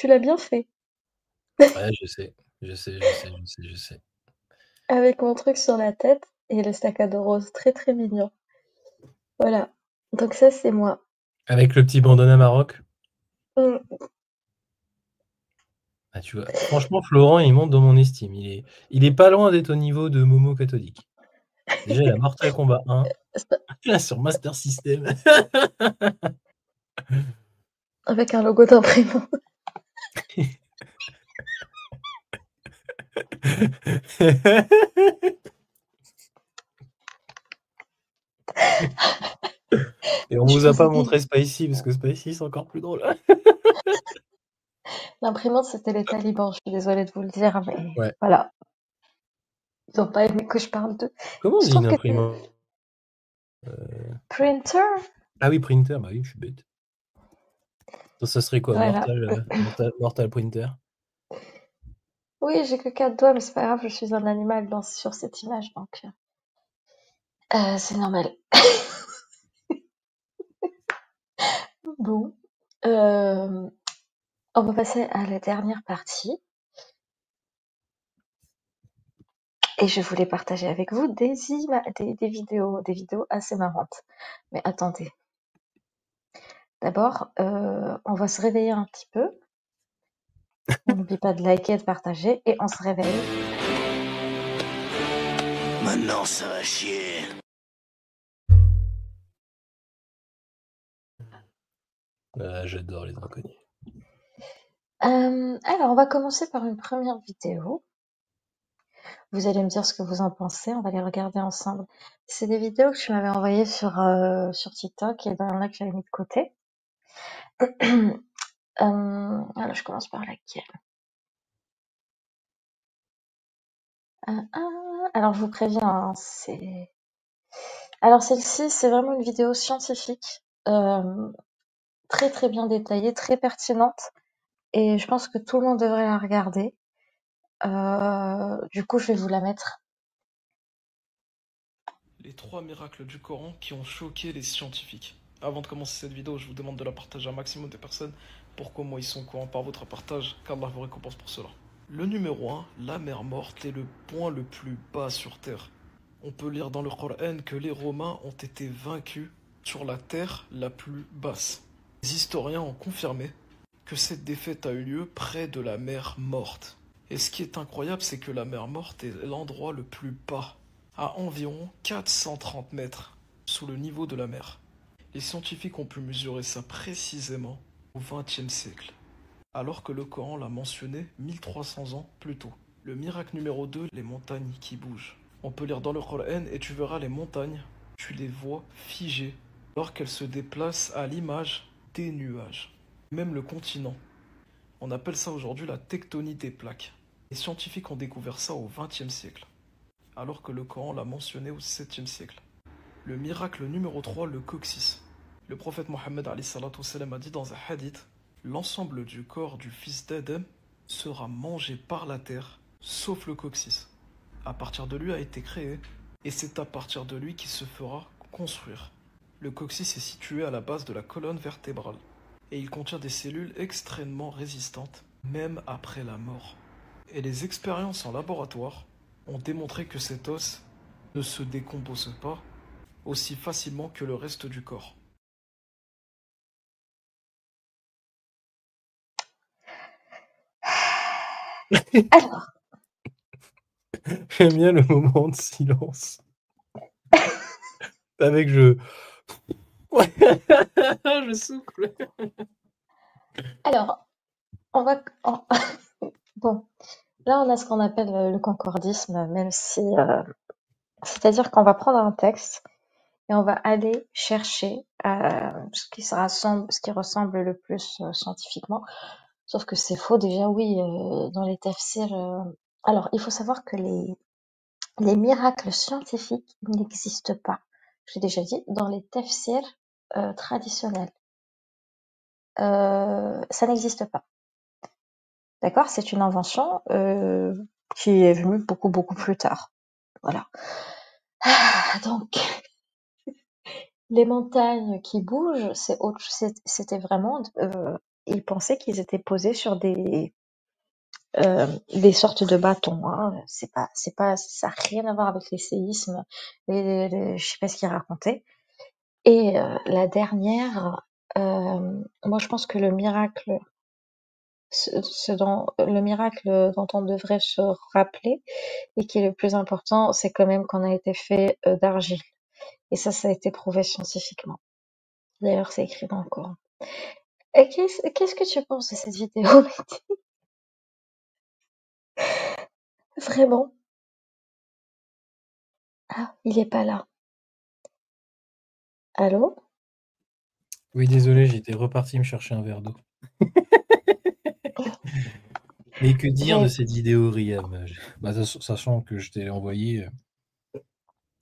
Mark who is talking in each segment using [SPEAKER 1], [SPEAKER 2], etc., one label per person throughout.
[SPEAKER 1] Tu l'as bien fait.
[SPEAKER 2] Ouais, je sais, je sais, je sais, je sais, je sais.
[SPEAKER 1] Avec mon truc sur la tête et le sac à dos rose, très très mignon. Voilà. Donc ça, c'est moi.
[SPEAKER 2] Avec le petit bandana Maroc.
[SPEAKER 1] Mm.
[SPEAKER 2] Ah, tu vois, franchement, Florent, il monte dans mon estime. Il est pas loin d'être au niveau de Momo Catholique. Déjà, il a Mortal Kombat 1 sur Master System.
[SPEAKER 1] Avec un logo d'imprimante.
[SPEAKER 2] Et on
[SPEAKER 1] Je
[SPEAKER 2] vous a
[SPEAKER 1] vous
[SPEAKER 2] pas
[SPEAKER 1] ai dit,
[SPEAKER 2] montré Spicy, parce que Spicy, c'est encore plus drôle.
[SPEAKER 1] l'imprimante, c'était les talibans. Je suis désolée de vous le dire, mais
[SPEAKER 2] Ouais.
[SPEAKER 1] voilà. Ils n'ont pas aimé que je parle d'eux.
[SPEAKER 2] Comment on
[SPEAKER 1] Je
[SPEAKER 2] dit une
[SPEAKER 1] trouve que
[SPEAKER 2] imprimante?
[SPEAKER 1] printer,
[SPEAKER 2] Ah oui, printer, bah oui, je suis bête. Ça serait quoi?
[SPEAKER 1] voilà.
[SPEAKER 2] Mortal Printer?
[SPEAKER 1] Oui, j'ai que 4 doigts, mais c'est pas grave, je suis un animal sur cette image, donc c'est normal. Bon, euh, on va passer à la dernière partie. Et je voulais partager avec vous des vidéos assez marrantes. Mais attendez, d'abord, on va se réveiller un petit peu. On n'oublie pas de liker et de partager, et on se réveille.
[SPEAKER 3] Maintenant, ça va chier.
[SPEAKER 2] Ah, j'adore les inconnus.
[SPEAKER 1] Alors, on va commencer par une première vidéo. Vous allez me dire ce que vous en pensez, on va les regarder ensemble. C'est des vidéos que tu m'avais envoyées sur TikTok, et il y en a que j'avais mis de côté. Alors, je commence par laquelle? Alors, je vous préviens, hein, alors celle-ci, c'est vraiment une vidéo scientifique, très très bien détaillée, très pertinente, et je pense que tout le monde devrait la regarder. Du coup, je vais vous la mettre.
[SPEAKER 4] Les 3 miracles du Coran qui ont choqué les scientifiques. Avant de commencer cette vidéo, je vous demande de la partager à un maximum de personnes pour qu'au moins ils sont au courant par votre partage, qu'Allah vous récompense pour cela. Le numéro 1, la mer morte est le point le plus bas sur Terre. On peut lire dans le Coran que les Romains ont été vaincus sur la terre la plus basse. Les historiens ont confirmé que cette défaite a eu lieu près de la mer morte. Et ce qui est incroyable, c'est que la mer morte est l'endroit le plus bas, à environ 430 mètres sous le niveau de la mer. Les scientifiques ont pu mesurer ça précisément au XXe siècle, alors que le Coran l'a mentionné 1300 ans plus tôt. Le miracle numéro 2, les montagnes qui bougent. On peut lire dans le Coran et tu verras les montagnes, tu les vois figées alors qu'elles se déplacent à l'image des nuages. Même le continent. On appelle ça aujourd'hui la tectonie des plaques. Les scientifiques ont découvert ça au XXe siècle, alors que le Coran l'a mentionné au VIIe siècle. Le miracle numéro 3, le coccyx. Le prophète Mohammed a dit dans un hadith: l'ensemble du corps du fils d'Adam sera mangé par la terre, sauf le coccyx. À partir de lui a été créé, et c'est à partir de lui qu'il se fera construire. Le coccyx est situé à la base de la colonne vertébrale, et il contient des cellules extrêmement résistantes, même après la mort. Et les expériences en laboratoire ont démontré que cet os ne se décompose pas aussi facilement que le reste du corps.
[SPEAKER 1] Alors,
[SPEAKER 2] J'aime bien le moment de silence. Avec je. Je souffle.
[SPEAKER 1] alors, on va... Bon, là, on a ce qu'on appelle le concordisme, même si... c'est-à-dire qu'on va prendre un texte et on va aller chercher ce qui ressemble le plus scientifiquement. Sauf que c'est faux déjà, oui, dans les tafsirs. Alors, il faut savoir que les miracles scientifiques n'existent pas. J'ai déjà dit, dans les tafsirs traditionnels. Ça n'existe pas. D'accord? C'est une invention qui est venue beaucoup, beaucoup plus tard. Voilà. Donc, les montagnes qui bougent, c'était vraiment ils pensaient qu'ils étaient posés sur des sortes de bâtons. Hein. Ça n'a rien à voir avec les séismes, je sais pas ce qu'ils racontaient. Et la dernière, moi je pense que le miracle dont on devrait se rappeler et qui est le plus important, c'est quand même qu'on a été fait d'argile. Et ça a été prouvé scientifiquement. D'ailleurs, c'est écrit dans le Coran. Et qu'est-ce que tu penses de cette vidéo, Mehdi? Vraiment? Ah, il est pas là. Allô?
[SPEAKER 2] Oui, désolé, j'étais reparti me chercher un verre d'eau. Mais que dire de cette vidéo, Riam? Sachant que je t'ai envoyé...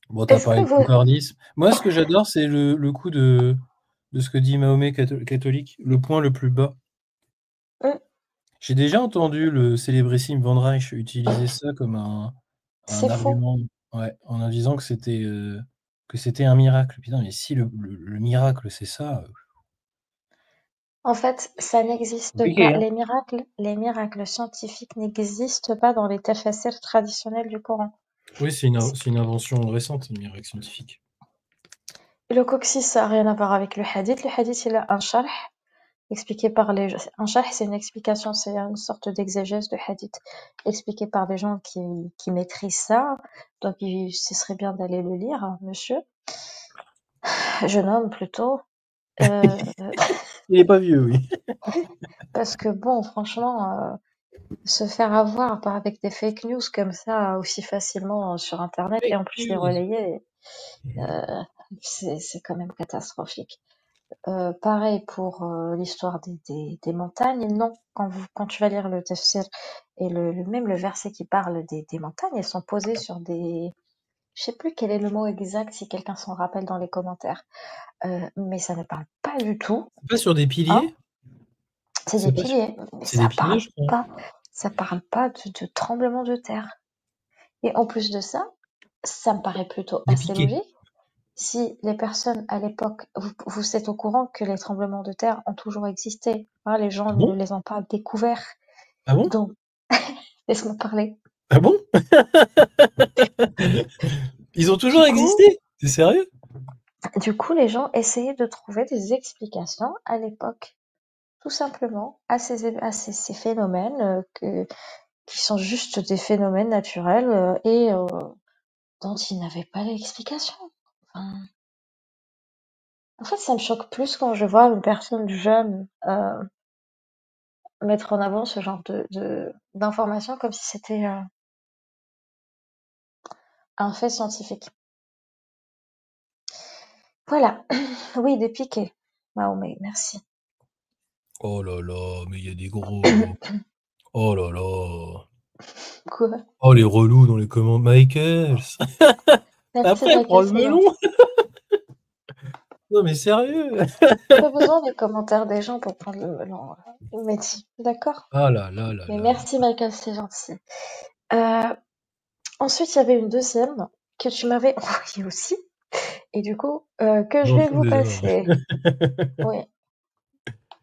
[SPEAKER 2] Bon, t'as parlé de concordisme. Moi, ce que j'adore, c'est le coup de ce que dit Mahomet catholique, le point le plus bas. J'ai déjà entendu le célébrissime Van Reich utiliser ça comme un argument, ouais, en disant que c'était un miracle. Putain, mais si le miracle, c'est ça...
[SPEAKER 1] En fait, ça n'existe pas. Hein. Les miracles scientifiques n'existent pas dans les tafsir traditionnels du Coran.
[SPEAKER 2] Oui, c'est une invention récente, le miracle scientifique.
[SPEAKER 1] Le coccyx, ça n'a rien à voir avec le hadith. Le hadith, il a un sharh expliqué par les gens. Un sharh, c'est une explication, c'est une sorte d'exégèse de hadith expliqué par des gens qui maîtrisent ça. Donc, ce serait bien d'aller le lire, hein, monsieur. Jeune homme, plutôt.
[SPEAKER 2] Il n'est pas vieux, oui.
[SPEAKER 1] Parce que bon, franchement, se faire avoir avec des fake news comme ça aussi facilement sur Internet et en plus les relayer, c'est quand même catastrophique. Pareil pour l'histoire des montagnes. Non, quand tu vas lire le tafsir et même le verset qui parle des montagnes, elles sont posées sur des... Je sais plus quel est le mot exact, si quelqu'un s'en rappelle dans les commentaires. Mais ça ne parle pas du tout.
[SPEAKER 2] C'est pas sur des piliers?
[SPEAKER 1] Hein, c'est des piliers. Mais ça parle pas de tremblement de terre. Et en plus de ça, ça me paraît plutôt assez logique. Si les personnes à l'époque, vous êtes au courant que les tremblements de terre ont toujours existé, hein, les gens ne les ont pas découverts.
[SPEAKER 2] Ah bon?
[SPEAKER 1] Donc, laisse-moi parler.
[SPEAKER 2] Ah bon? Ils ont toujours existé? T'es sérieux?
[SPEAKER 1] Du coup, les gens essayaient de trouver des explications à l'époque, tout simplement, à ces phénomènes qui sont juste des phénomènes naturels et dont ils n'avaient pas d'explication. Enfin, en fait, ça me choque plus quand je vois une personne jeune mettre en avant ce genre d'informations comme si c'était un fait scientifique. Voilà. Oui, des piquets. Mahomet, merci.
[SPEAKER 2] Oh là là, mais il y a des gros... Oh là là.
[SPEAKER 1] Quoi?
[SPEAKER 2] Oh, les relous dans les commentaires. Michael. Après, prends le melon. Non, mais sérieux.
[SPEAKER 1] Pas besoin des commentaires des gens pour prendre le melon. Merci. D'accord?
[SPEAKER 2] Ah là là là.
[SPEAKER 1] Mais merci, Michael, c'est gentil. Ensuite, il y avait une deuxième que tu m'avais envoyée aussi. Et du coup, que je vais vous passer. Oui.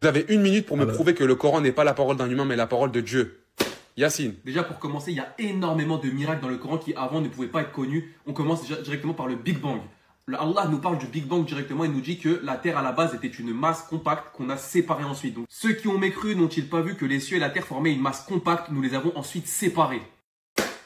[SPEAKER 5] Vous avez 1 minute pour me prouver que le Coran n'est pas la parole d'un humain, mais la parole de Dieu. Yacine.
[SPEAKER 6] Déjà, pour commencer, il y a énormément de miracles dans le Coran qui avant ne pouvaient pas être connus. On commence directement par le Big Bang. Allah nous parle du Big Bang directement et nous dit que la Terre à la base était une masse compacte qu'on a séparée ensuite. Donc, ceux qui ont mécru n'ont-ils pas vu que les cieux et la Terre formaient une masse compacte? Nous les avons ensuite séparés.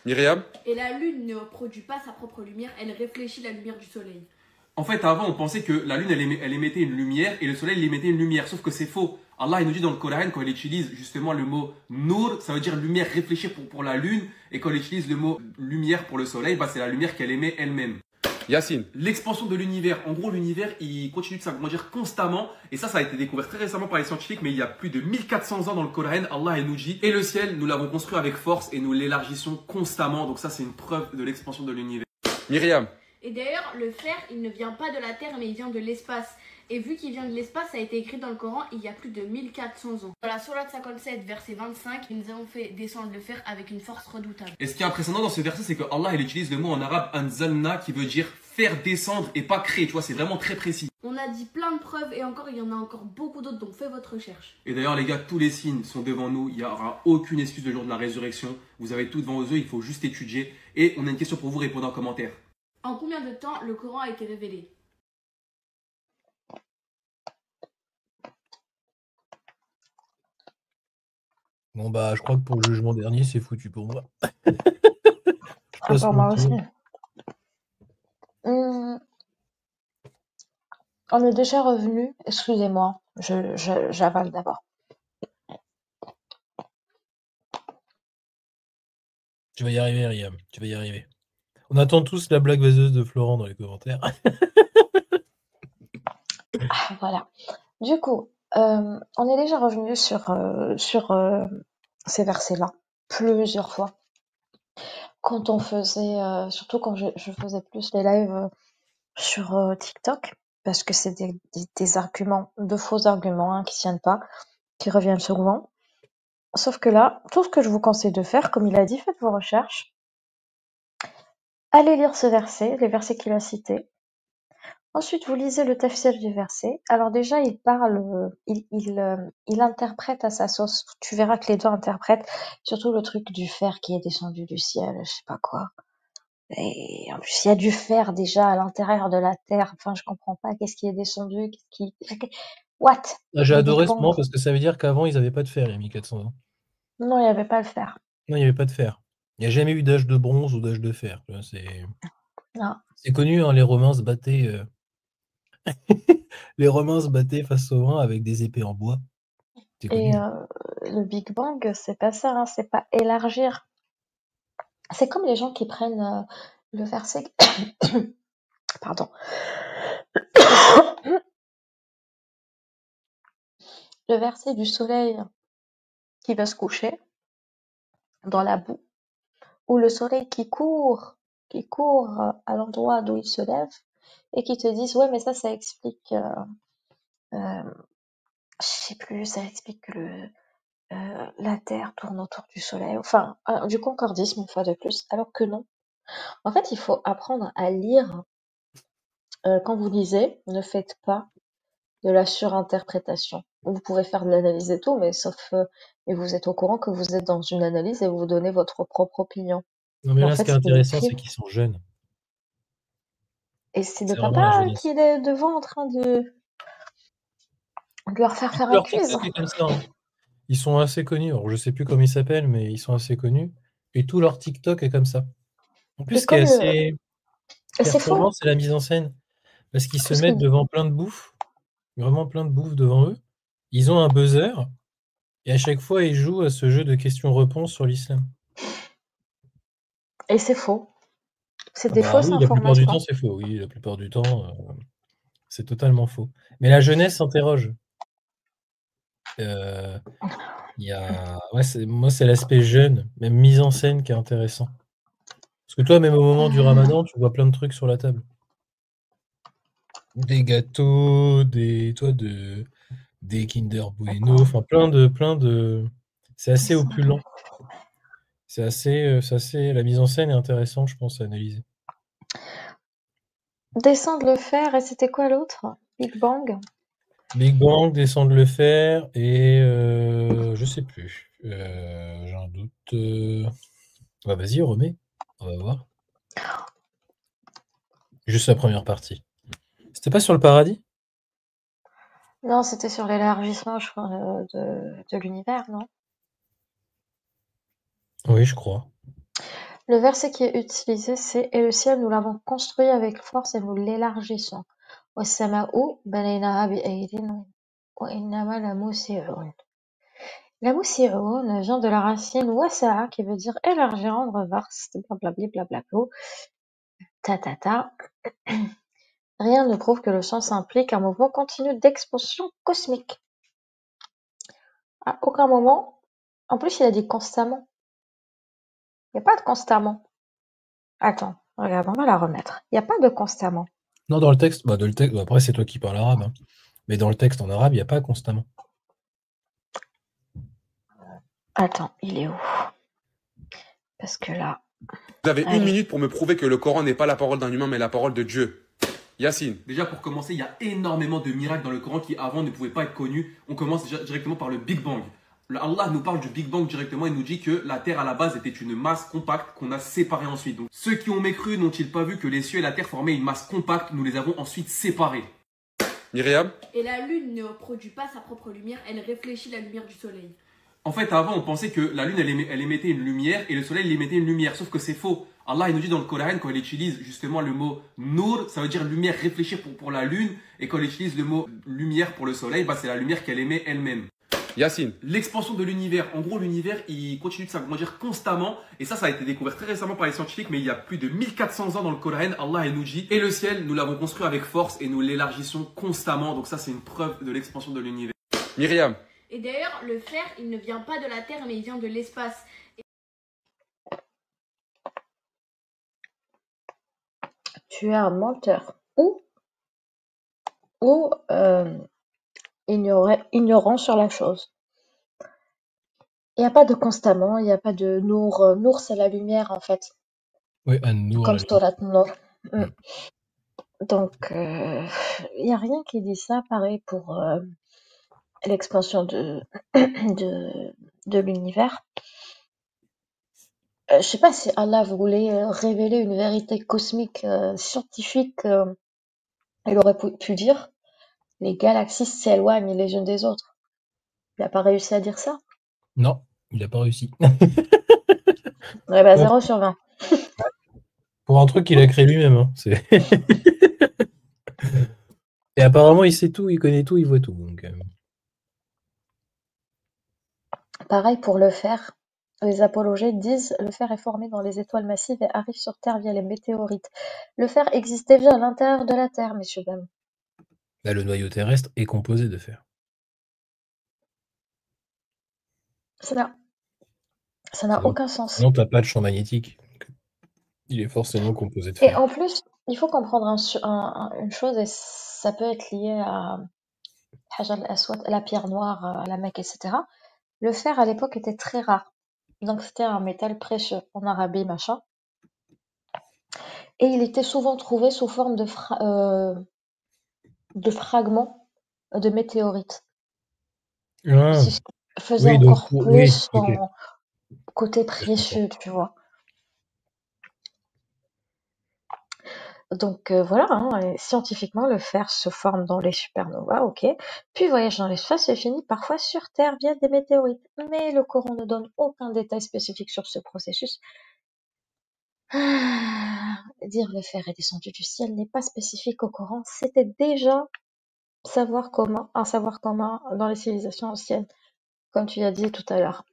[SPEAKER 5] Myriam.
[SPEAKER 7] Et la Lune ne produit pas sa propre lumière, elle réfléchit la lumière du Soleil.
[SPEAKER 6] En fait, avant, on pensait que la Lune, elle émettait une lumière et le Soleil, il émettait une lumière. Sauf que c'est faux. Allah, il nous dit dans le Coran, quand il utilise justement le mot « nur », ça veut dire lumière réfléchie pour la Lune. Et quand il utilise le mot « lumière » pour le Soleil, bah, c'est la lumière qu'elle émet elle-même.
[SPEAKER 5] Yacine.
[SPEAKER 6] L'expansion de l'univers. En gros, l'univers, il continue de s'agrandir constamment. Et ça a été découvert très récemment par les scientifiques, mais il y a plus de 1400 ans dans le Coran, Allah, il nous dit « Et le ciel, nous l'avons construit avec force et nous l'élargissons constamment. » Donc ça, c'est une preuve de l'expansion de l'univers.
[SPEAKER 5] Myriam.
[SPEAKER 7] Et d'ailleurs, le fer, il ne vient pas de la Terre, mais il vient de l'espace. Et vu qu'il vient de l'espace, ça a été écrit dans le Coran il y a plus de 1400 ans. Dans la sourate 57, verset 25, nous avons fait descendre le fer avec une force redoutable.
[SPEAKER 6] Et ce qui est impressionnant dans ce verset, c'est que Allah il utilise le mot en arabe anzalna qui veut dire faire descendre et pas créer. Tu vois, c'est vraiment très précis.
[SPEAKER 7] On a dit plein de preuves et encore, il y en a encore beaucoup d'autres, donc faites votre recherche.
[SPEAKER 6] Et d'ailleurs, les gars, tous les signes sont devant nous. Il n'y aura aucune excuse le jour de la résurrection. Vous avez tout devant vos yeux, il faut juste étudier. Et on a une question pour vous, répondez en commentaire.
[SPEAKER 7] En combien de temps le Coran a été révélé?
[SPEAKER 2] Bon, bah, je crois que pour le jugement dernier, c'est foutu pour moi.
[SPEAKER 1] Pour moi aussi. On est déjà revenu. Excusez-moi, j'avale d'abord.
[SPEAKER 2] Tu vas y arriver, Riam. Tu vas y arriver. On attend tous la blague vaseuse de Florent dans les commentaires.
[SPEAKER 1] Voilà. Du coup, on est déjà revenu sur ces versets-là plusieurs fois. Quand on faisait, surtout quand je faisais plus les lives sur TikTok, parce que c'est des arguments, de faux arguments hein, qui tiennent pas, qui reviennent souvent. Sauf que là, tout ce que je vous conseille de faire, comme il a dit, faites vos recherches. Allez lire ce verset, les versets qu'il a cités. Ensuite, vous lisez le tafsir du verset. Alors déjà, il parle, il interprète à sa sauce. Tu verras que les deux interprètent, surtout le truc du fer qui est descendu du ciel, je sais pas quoi. Et en plus, il y a du fer déjà à l'intérieur de la terre. Enfin, je comprends pas qu'est-ce qui est descendu, What?
[SPEAKER 2] J'ai adoré ce moment parce que ça veut dire qu'avant, ils n'avaient pas de fer il y a 1400 ans.
[SPEAKER 1] Non, il n'y avait pas le fer.
[SPEAKER 2] Non, il n'y avait pas de fer. Il n'y a jamais eu d'âge de bronze ou d'âge de fer. C'est connu, hein, les Romains se battaient. Les Romains se battaient face au vent avec des épées en bois.
[SPEAKER 1] Et le Big Bang, c'est pas ça, hein, c'est pas élargir. C'est comme les gens qui prennent le verset. Pardon. Le verset du soleil qui va se coucher dans la boue, ou le soleil qui court à l'endroit d'où il se lève, et qui te disent ouais mais ça explique, je sais plus, ça explique que la Terre tourne autour du soleil, enfin du concordisme une fois de plus, alors que non. En fait, il faut apprendre à lire. Quand vous lisez, ne faites pas de la surinterprétation. Vous pouvez faire de l'analyse et tout, mais et vous êtes au courant que vous êtes dans une analyse et vous donnez votre propre opinion.
[SPEAKER 2] Non mais là, ce qui est intéressant, c'est qu'ils sont jeunes.
[SPEAKER 1] Et c'est le papa qui est devant en train de leur faire un quiz.
[SPEAKER 2] Comme ça, hein. Ils sont assez connus. Alors, je sais plus comment ils s'appellent, mais ils sont assez connus. Et tout leur TikTok est comme ça. En plus, ce qui est assez perturbant, c'est la mise en scène. Parce qu'ils se mettent devant plein de bouffe, vraiment plein de bouffe devant eux. Ils ont un buzzer, et à chaque fois, ils jouent à ce jeu de questions-réponses sur l'islam.
[SPEAKER 1] Et c'est faux. C'est des fausses
[SPEAKER 2] oui,
[SPEAKER 1] informations.
[SPEAKER 2] La plupart du temps, c'est faux. Oui, la plupart du temps, c'est totalement faux. Mais la jeunesse s'interroge. Moi, c'est l'aspect jeune, même mise en scène, qui est intéressant. Parce que toi, même au moment du Ramadan, tu vois plein de trucs sur la table. Des gâteaux, des Kinder Bueno, enfin plein de. C'est assez opulent. C'est assez. La mise en scène est intéressante, je pense, à analyser.
[SPEAKER 1] Descendre le fer, et c'était quoi l'autre? Big Bang?
[SPEAKER 2] Big Bang, descendre le fer, et je sais plus. J'ai un doute. Bah, vas-y, remets. On va voir. Juste la première partie. C'était pas sur le paradis?
[SPEAKER 1] Non, c'était sur l'élargissement, je crois, de l'univers, non?
[SPEAKER 2] Oui, je crois.
[SPEAKER 1] Le verset qui est utilisé, c'est « Et le ciel, nous l'avons construit avec force et nous l'élargissons. وَالسَّمَاءُ بَنَيْنَاهَا بِأَيْدٍ وَإِنَّا لَمُوسِعُونَ » La musi'un vient de la racine wasa'a qui veut dire élargir, rendre vaste, blablabli, blablabla, ta. Rien ne prouve que le sens implique un mouvement continu d'expansion cosmique. À aucun moment, en plus il a dit constamment. Il n'y a pas de constamment. Attends, regarde, on va la remettre. Il n'y a pas de constamment.
[SPEAKER 2] Non, dans le texte, après c'est toi qui parles arabe. Hein. Mais dans le texte en arabe, il n'y a pas constamment.
[SPEAKER 1] Attends, il est où? Parce que là...
[SPEAKER 5] Vous avez une minute pour me prouver que le Coran n'est pas la parole d'un humain, mais la parole de Dieu. Yacine.
[SPEAKER 6] Déjà, pour commencer, il y a énormément de miracles dans le Coran qui avant ne pouvaient pas être connus. On commence directement par le Big Bang. Allah nous parle du Big Bang directement et nous dit que la Terre à la base était une masse compacte qu'on a séparée ensuite. Donc, ceux qui ont mécru n'ont-ils pas vu que les cieux et la Terre formaient une masse compacte? Nous les avons ensuite séparés.
[SPEAKER 5] Myriam.
[SPEAKER 7] Et la lune ne produit pas sa propre lumière, elle réfléchit la lumière du soleil.
[SPEAKER 6] En fait, avant, on pensait que la lune, elle émettait une lumière et le soleil, il émettait une lumière. Sauf que c'est faux. Allah, il nous dit dans le Coran, quand il utilise justement le mot nour, ça veut dire lumière, réfléchir pour la lune. Et quand il utilise le mot lumière pour le soleil, bah, c'est la lumière qu'elle émet elle-même.
[SPEAKER 5] Yacine.
[SPEAKER 6] L'expansion de l'univers. En gros, l'univers, il continue de s'agrandir constamment. Et ça a été découvert très récemment par les scientifiques, mais il y a plus de 1400 ans dans le Coran, Allah, il nous dit, et le ciel, nous l'avons construit avec force et nous l'élargissons constamment. Donc ça, c'est une preuve de l'expansion de l'univers.
[SPEAKER 5] Myriam.
[SPEAKER 7] Et d'ailleurs, le fer, il ne vient pas de la Terre, mais il vient de l'espace.
[SPEAKER 1] Tu es un menteur. Ou ignorant sur la chose. Il n'y a pas de constamment, il n'y a pas de nour. Nour, c'est la lumière, en fait.
[SPEAKER 2] Oui, An-Nour.
[SPEAKER 1] Comme Storat Nour. Donc, il n'y a rien qui dit ça. Pareil pour l'expansion de l'univers. Je sais pas si Allah voulait révéler une vérité cosmique, scientifique. Il aurait pu dire les galaxies s'éloignent les unes des autres. Il n'a pas réussi à dire ça?
[SPEAKER 2] Non, il n'a pas réussi.
[SPEAKER 1] Ouais, bah 0 sur 20.
[SPEAKER 2] Pour un truc qu'il a créé lui-même. Hein. Et apparemment, il sait tout, il connaît tout, il voit tout. Donc,
[SPEAKER 1] Pareil pour le fer. Les apologètes disent le fer est formé dans les étoiles massives et arrive sur Terre via les météorites. Le fer existait bien à l'intérieur de la Terre, messieurs, dames.
[SPEAKER 2] Là, le noyau terrestre est composé de fer.
[SPEAKER 1] Ça n'a aucun sens.
[SPEAKER 2] Non, t'as pas de champ magnétique. Il est forcément composé de fer.
[SPEAKER 1] Et en plus, il faut comprendre une chose, et ça peut être lié à la pierre noire, à la Mecque, etc. Le fer, à l'époque, était très rare. Donc, c'était un métal précieux en Arabie, machin. Et il était souvent trouvé sous forme de fragments de météorites.
[SPEAKER 2] Ah.
[SPEAKER 1] Ce qui faisait encore plus son côté précieux, tu vois. Donc voilà, hein, scientifiquement, le fer se forme dans les supernovas, ok. Puis voyage dans l'espace et finit parfois sur Terre via des météorites. Mais le Coran ne donne aucun détail spécifique sur ce processus. Dire le fer est descendu du ciel n'est pas spécifique au Coran, c'était déjà un savoir commun dans les civilisations anciennes, comme tu as dit tout à l'heure.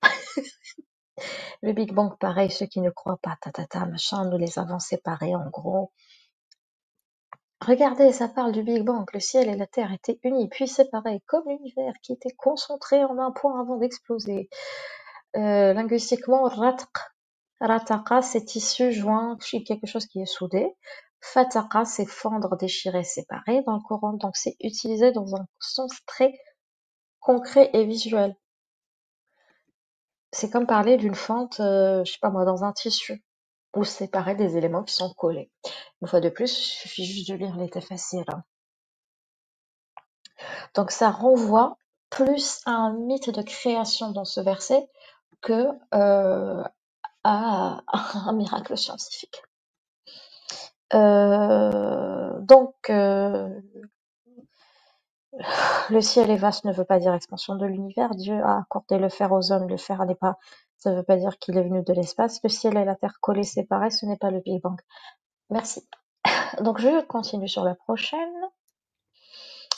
[SPEAKER 1] Le Big Bang, pareil, ceux qui ne croient pas, machin, nous les avons séparés en gros. Regardez, ça parle du Big Bang, le ciel et la terre étaient unis, puis séparés, comme l'univers qui était concentré en un point avant d'exploser. Linguistiquement, rataqa, c'est tissu joint, quelque chose qui est soudé. Fataqa, c'est fendre, déchirer, séparer dans le Coran, donc c'est utilisé dans un sens très concret et visuel. C'est comme parler d'une fente, je sais pas moi, dans un tissu, ou séparer des éléments qui sont collés. Une fois de plus, il suffit juste de lire les tafassirs. Donc ça renvoie plus à un mythe de création dans ce verset que à un miracle scientifique. Donc le ciel est vaste ne veut pas dire expansion de l'univers. Dieu a accordé le fer aux hommes. Le fer n'est pas, ça ne veut pas dire qu'il est venu de l'espace. Le ciel et la terre collés, séparés, ce n'est pas le Big Bang. Merci. Donc je continue sur la prochaine.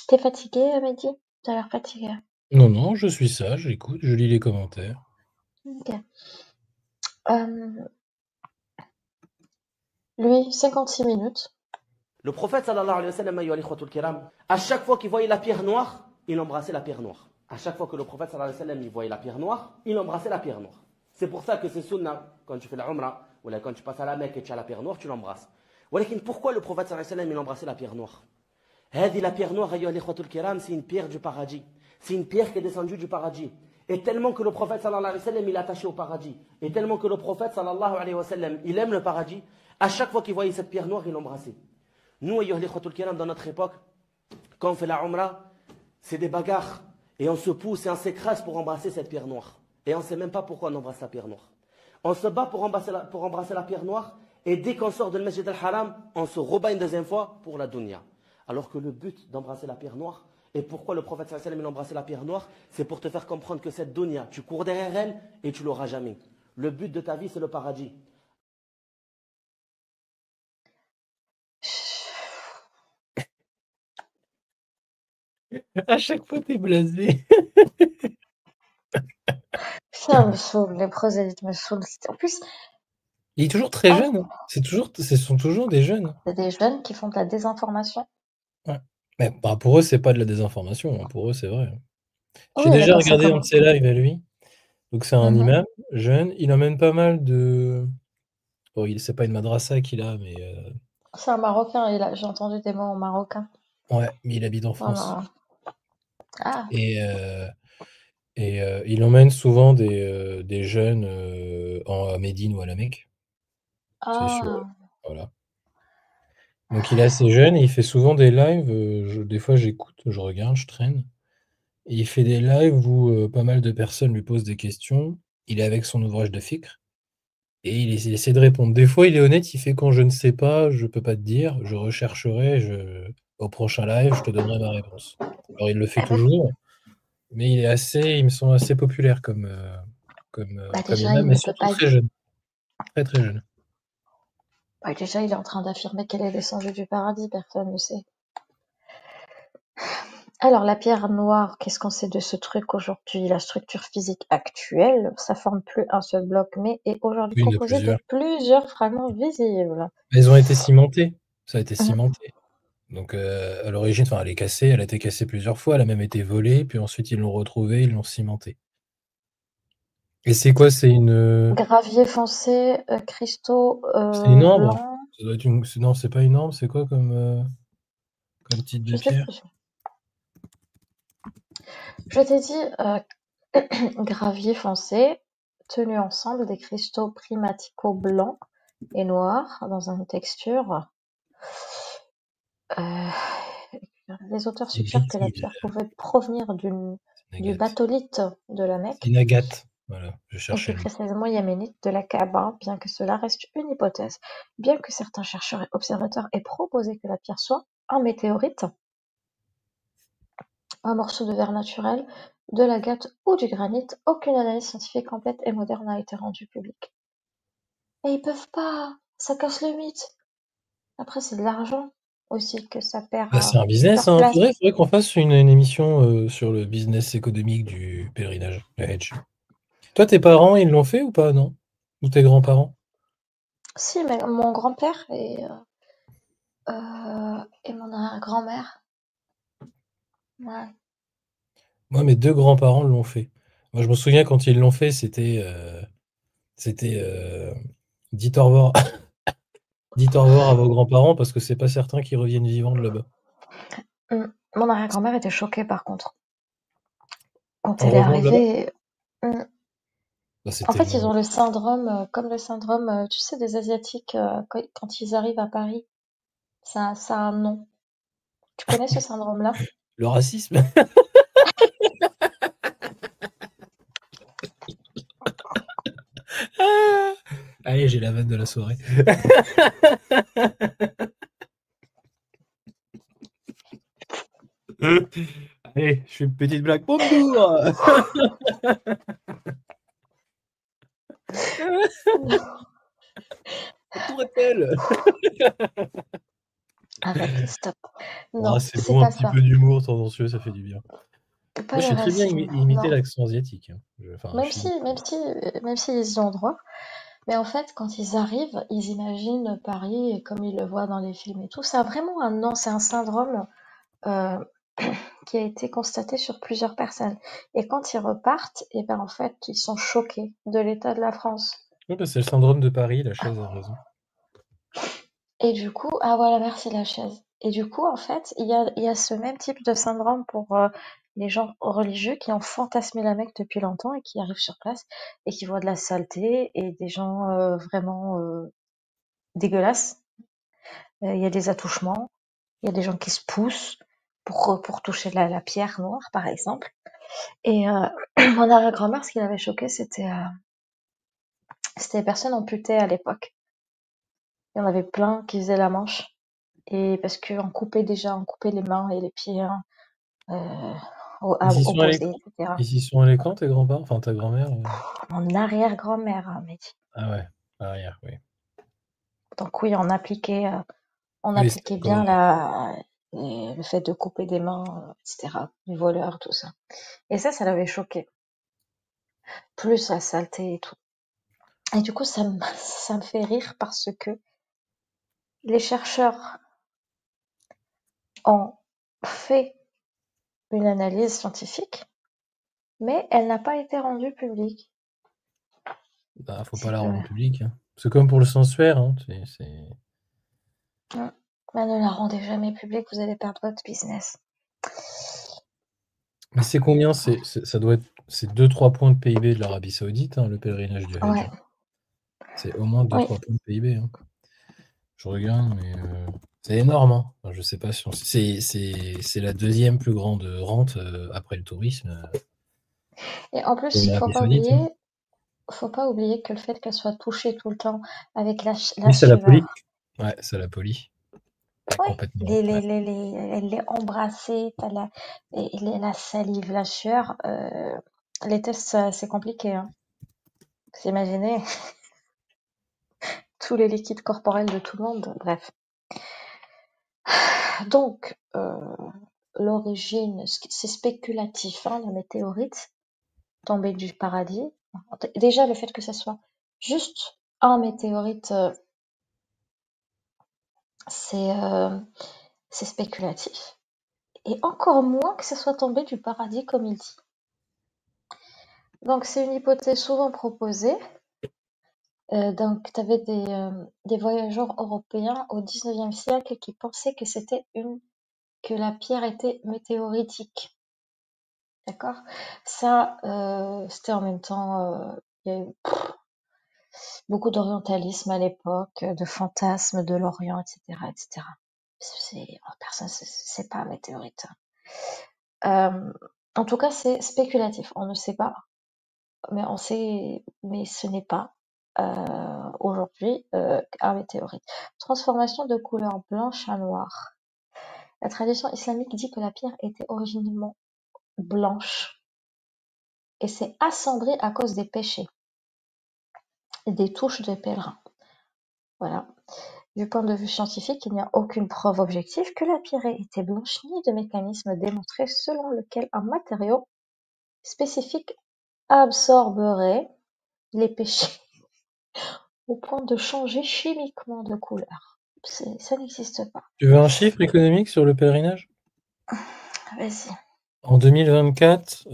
[SPEAKER 1] T'es fatigué, Mehdi? T'as l'air fatigué.
[SPEAKER 2] Non, non, je suis sage, j'écoute, je lis les commentaires.
[SPEAKER 1] Ok. Lui, 56 minutes.
[SPEAKER 8] Le prophète sallallahu alayhi wa sallam, à chaque fois qu'il voyait la pierre noire, il embrassait la pierre noire. À chaque fois que le prophète sallallahu alayhi wa sallam il voyait la pierre noire, il embrassait la pierre noire. C'est pour ça que c'est sunnah, quand tu fais la umrah, ou là, quand tu passes à la Mecque et tu as la pierre noire, tu l'embrasses. Pourquoi le prophète sallallahu alayhi wa sallam il embrassait la pierre noire? هذه la pierre noire, أيها الإخوة الكرام, c'est une pierre du paradis. C'est une pierre qui est descendue du paradis. Et tellement que le prophète sallallahu alayhi wa sallam, il est attaché au paradis. Et tellement que le prophète sallallahu alayhi wa sallam, il aime le paradis, à chaque fois qu'il voyait cette pierre noire, il l'embrassait. Nous, ayyuha al-ikhwatu al-kiram, dans notre époque, quand on fait la umrah, c'est des bagarres. Et on se pousse et on s'écrase pour embrasser cette pierre noire. Et on ne sait même pas pourquoi on embrasse la pierre noire. On se bat pour embrasser la pierre noire. Et dès qu'on sort de le Masjid al-Haram, on se rebat une deuxième fois pour la dunya. Alors que le but d'embrasser la pierre noire, et pourquoi le prophète sallallahu alayhi wa sallam embrassait la pierre noire, c'est pour te faire comprendre que cette dunya, tu cours derrière elle et tu l'auras jamais. Le but de ta vie, c'est le paradis.
[SPEAKER 2] À chaque fois, t'es blasé.
[SPEAKER 1] Ça me saoule, les prosélytes me saoulent. En plus,
[SPEAKER 2] il est toujours très jeune. Hein. Ce sont toujours des jeunes.
[SPEAKER 1] C'est des jeunes qui font de la désinformation.
[SPEAKER 2] Ouais. Mais bah, pour eux, c'est pas de la désinformation. Hein. Pour eux, c'est vrai. J'ai
[SPEAKER 1] Oui,
[SPEAKER 2] déjà
[SPEAKER 1] d'accord, ça
[SPEAKER 2] regardé un de
[SPEAKER 1] commence.
[SPEAKER 2] ses lives à lui. Donc, c'est un
[SPEAKER 1] Mhm.
[SPEAKER 2] imam jeune. Il emmène pas mal de. Bon, c'est pas une madrasa qu'il a, mais.
[SPEAKER 1] C'est un Marocain, j'ai entendu des mots en marocain.
[SPEAKER 2] Ouais, mais il habite en France.
[SPEAKER 1] Voilà. Ah,
[SPEAKER 2] Et il emmène souvent des jeunes à Médine ou à la Mecque. C'est sûr.
[SPEAKER 1] ah,
[SPEAKER 2] Voilà. Donc il est assez jeune et il fait souvent des lives. Des fois j'écoute, je regarde, je traîne. Et il fait des lives où pas mal de personnes lui posent des questions. Il est avec son ouvrage de fiqh et il essaie de répondre. Des fois il est honnête, il fait quand je ne sais pas, je peux pas te dire, je rechercherai, au prochain live, je te donnerai ma réponse. Alors il le fait toujours, mais il me semble assez populaire comme
[SPEAKER 1] déjà,
[SPEAKER 2] imam,
[SPEAKER 1] il
[SPEAKER 2] mais
[SPEAKER 1] ne peut
[SPEAKER 2] surtout
[SPEAKER 1] pas.
[SPEAKER 2] très jeune. Très très jeune.
[SPEAKER 1] Déjà, il est en train d'affirmer qu'elle est descendue du paradis, personne ne sait. Alors, la pierre noire, qu'est-ce qu'on sait de ce truc aujourd'hui? La structure physique actuelle, ça forme plus un seul bloc, mais est aujourd'hui
[SPEAKER 2] Oui, il y en a
[SPEAKER 1] composée de plusieurs fragments visibles.
[SPEAKER 2] Elles ont été cimentées. Ça a été
[SPEAKER 1] Mhm.
[SPEAKER 2] cimenté. Donc, à l'origine, elle est cassée, elle a été cassée plusieurs fois, elle a même été volée, puis ensuite ils l'ont retrouvée, ils l'ont cimentée. Et c'est quoi? C'est une.
[SPEAKER 1] Gravier foncé, cristaux
[SPEAKER 2] C'est une ambre?
[SPEAKER 1] blancs.
[SPEAKER 2] Ça doit être non, c'est pas une ambre, c'est quoi comme type de
[SPEAKER 1] Je sais
[SPEAKER 2] pierre?
[SPEAKER 1] plus. Je t'ai dit gravier foncé, tenu ensemble des cristaux primaticaux blancs et noirs dans une texture. Les auteurs suggèrent que la pierre pouvait provenir du batholite de la Mecque.
[SPEAKER 2] Une agate. Voilà, je
[SPEAKER 1] Et
[SPEAKER 2] cherchais.
[SPEAKER 1] plus précisément yéménite de la Kaaba, bien que cela reste une hypothèse, bien que certains chercheurs et observateurs aient proposé que la pierre soit un météorite, un morceau de verre naturel, de l'agate ou du granit, aucune analyse scientifique complète et moderne n'a été rendue publique. Et ils peuvent pas, ça casse le mythe. Après, c'est de l'argent aussi que ça perd
[SPEAKER 2] Bah, c'est un business,
[SPEAKER 1] leur
[SPEAKER 2] hein.
[SPEAKER 1] place.
[SPEAKER 2] Faudrait qu'on fasse une émission sur le business économique du pèlerinage, le hedge. Toi, tes parents, ils l'ont fait ou pas, non? Ou tes grands-parents?
[SPEAKER 1] Si, mais mon grand-père et mon arrière-grand-mère. Ouais.
[SPEAKER 2] Moi, mes deux grands-parents l'ont fait. Moi, je me souviens quand ils l'ont fait, c'était dites au revoir. Dites au revoir à vos grands-parents parce que c'est pas certain qu'ils reviennent vivants de là-bas.
[SPEAKER 1] Mon arrière-grand-mère était choquée par contre. Quand
[SPEAKER 2] En
[SPEAKER 1] elle est
[SPEAKER 2] revenant de là-bas?
[SPEAKER 1] arrivée.
[SPEAKER 2] Bah,
[SPEAKER 1] En fait, ils ont le syndrome, comme le syndrome, tu sais, des Asiatiques, quand ils arrivent à Paris. Ça a un nom. Tu connais ce syndrome-là?
[SPEAKER 2] Le racisme? Allez, j'ai la vanne de la soirée. Allez, je fais une petite blague. Bonjour. Bonjour est-elle?
[SPEAKER 1] Arrête, stop. Non,
[SPEAKER 2] c'est
[SPEAKER 1] c'est
[SPEAKER 2] bon,
[SPEAKER 1] pas
[SPEAKER 2] un petit
[SPEAKER 1] ça.
[SPEAKER 2] peu d'humour tendancieux, ça fait du bien.
[SPEAKER 1] Pas
[SPEAKER 2] Moi, je
[SPEAKER 1] le
[SPEAKER 2] sais très bien
[SPEAKER 1] racisme,
[SPEAKER 2] imiter
[SPEAKER 1] non.
[SPEAKER 2] l'accent asiatique. Hein.
[SPEAKER 1] Même si ils y ont droit. Mais en fait, quand ils arrivent, ils imaginent Paris comme ils le voient dans les films et tout. Ça a vraiment un nom, c'est un syndrome qui a été constaté sur plusieurs personnes. Et quand ils repartent, et ben en fait, ils sont choqués de l'état de la France.
[SPEAKER 2] Oui, c'est le syndrome de Paris, la chaise a raison.
[SPEAKER 1] Et du coup, ah voilà, merci la chaise. Et du coup, en fait, il y a ce même type de syndrome pour les gens religieux qui ont fantasmé la Mecque depuis longtemps et qui arrivent sur place et qui voient de la saleté et des gens vraiment dégueulasses. Il y a des attouchements, il y a des gens qui se poussent pour toucher la pierre noire, par exemple. Et mon arrière-grand-mère, ce qui l'avait choqué, c'était les personnes amputées à l'époque. Il y en avait plein qui faisaient la manche. Et parce qu'on coupait les mains et les pieds opposés, etc.
[SPEAKER 2] Ils y sont allés quand, tes grands-parents? Enfin, ta grand-mère
[SPEAKER 1] Mon arrière-grand-mère, mais...
[SPEAKER 2] Ah ouais, arrière, oui.
[SPEAKER 1] Donc oui, on appliquait bien le fait de couper des mains, etc. Du voleur, tout ça. Et ça l'avait choqué. Plus la saleté et tout. Et du coup, ça me fait rire parce que les chercheurs ont fait une analyse scientifique, mais elle n'a pas été rendue publique.
[SPEAKER 2] Bah, faut pas la rendre publique. Hein. C'est comme pour le sensuaire. Hein.
[SPEAKER 1] Mais ne la rendez jamais publique, vous allez perdre votre business.
[SPEAKER 2] Mais c'est combien? C'est 2-3 points de PIB de l'Arabie Saoudite, hein, le pèlerinage du Hajj.
[SPEAKER 1] Ouais.
[SPEAKER 2] C'est au moins 2-3 points de PIB. Hein. Je regarde, mais c'est énorme. Hein. Enfin, je sais pas si c'est la deuxième plus grande rente après le tourisme.
[SPEAKER 1] Et en plus, il faut pas oublier que le fait qu'elle soit touchée tout le temps avec la
[SPEAKER 2] oui, ça la polie. Ouais, ça la polie.
[SPEAKER 1] Ouais, elle l'est embrassée, la salive, la sueur. Les tests, c'est compliqué. Hein. Vous imaginez tous les liquides corporels de tout le monde. Bref. Donc, l'origine, c'est spéculatif, hein, la météorite tombée du paradis. Déjà, le fait que ça soit juste un météorite, c'est spéculatif. Et encore moins que ça soit tombé du paradis, comme il dit. Donc, c'est une hypothèse souvent proposée. Donc, tu avais des voyageurs européens au XIXe siècle qui pensaient que la pierre était météoritique. D'accord? Ça, c'était en même temps, il y a eu beaucoup d'orientalisme à l'époque, de fantasmes de l'Orient, etc., etc. Personne, c'est pas météorite. En tout cas, c'est spéculatif. On ne sait pas, mais ce n'est pas aujourd'hui un météorite. Transformation de couleur blanche à noire. La tradition islamique dit que la pierre était originellement blanche et s'est assombrie à cause des péchés et des touches des pèlerins. Voilà. Du point de vue scientifique, il n'y a aucune preuve objective que la pierre ait été blanche ni de mécanisme démontré selon lequel un matériau spécifique absorberait les péchés au point de changer chimiquement de couleur. Ça n'existe pas.
[SPEAKER 2] Tu veux un chiffre économique sur le pèlerinage?
[SPEAKER 1] Vas-y.
[SPEAKER 2] En 2024,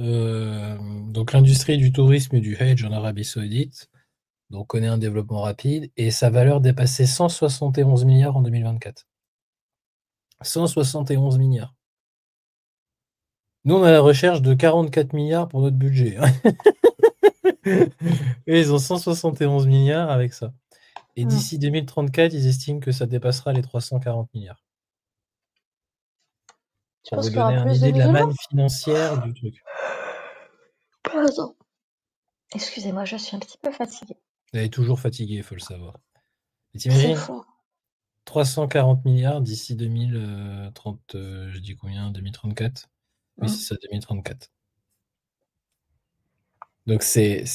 [SPEAKER 2] donc l'industrie du tourisme et du Hajj en Arabie Saoudite connaît un développement rapide et sa valeur dépassait 171 milliards en 2024. 171 milliards. Nous, on a la recherche de 44 milliards pour notre budget. Et ils ont 171 milliards avec ça. Et d'ici 2034, ils estiment que ça dépassera les 340 milliards. Pour vous donner une idée de la manne financière du truc.
[SPEAKER 1] Pardon. Excusez-moi, je suis un petit peu fatiguée.
[SPEAKER 2] Elle est toujours fatiguée, il faut le savoir. Et t'imagines 340 milliards d'ici 2030, je dis combien? 2034? Oui, c'est ça, 2034. Donc c'est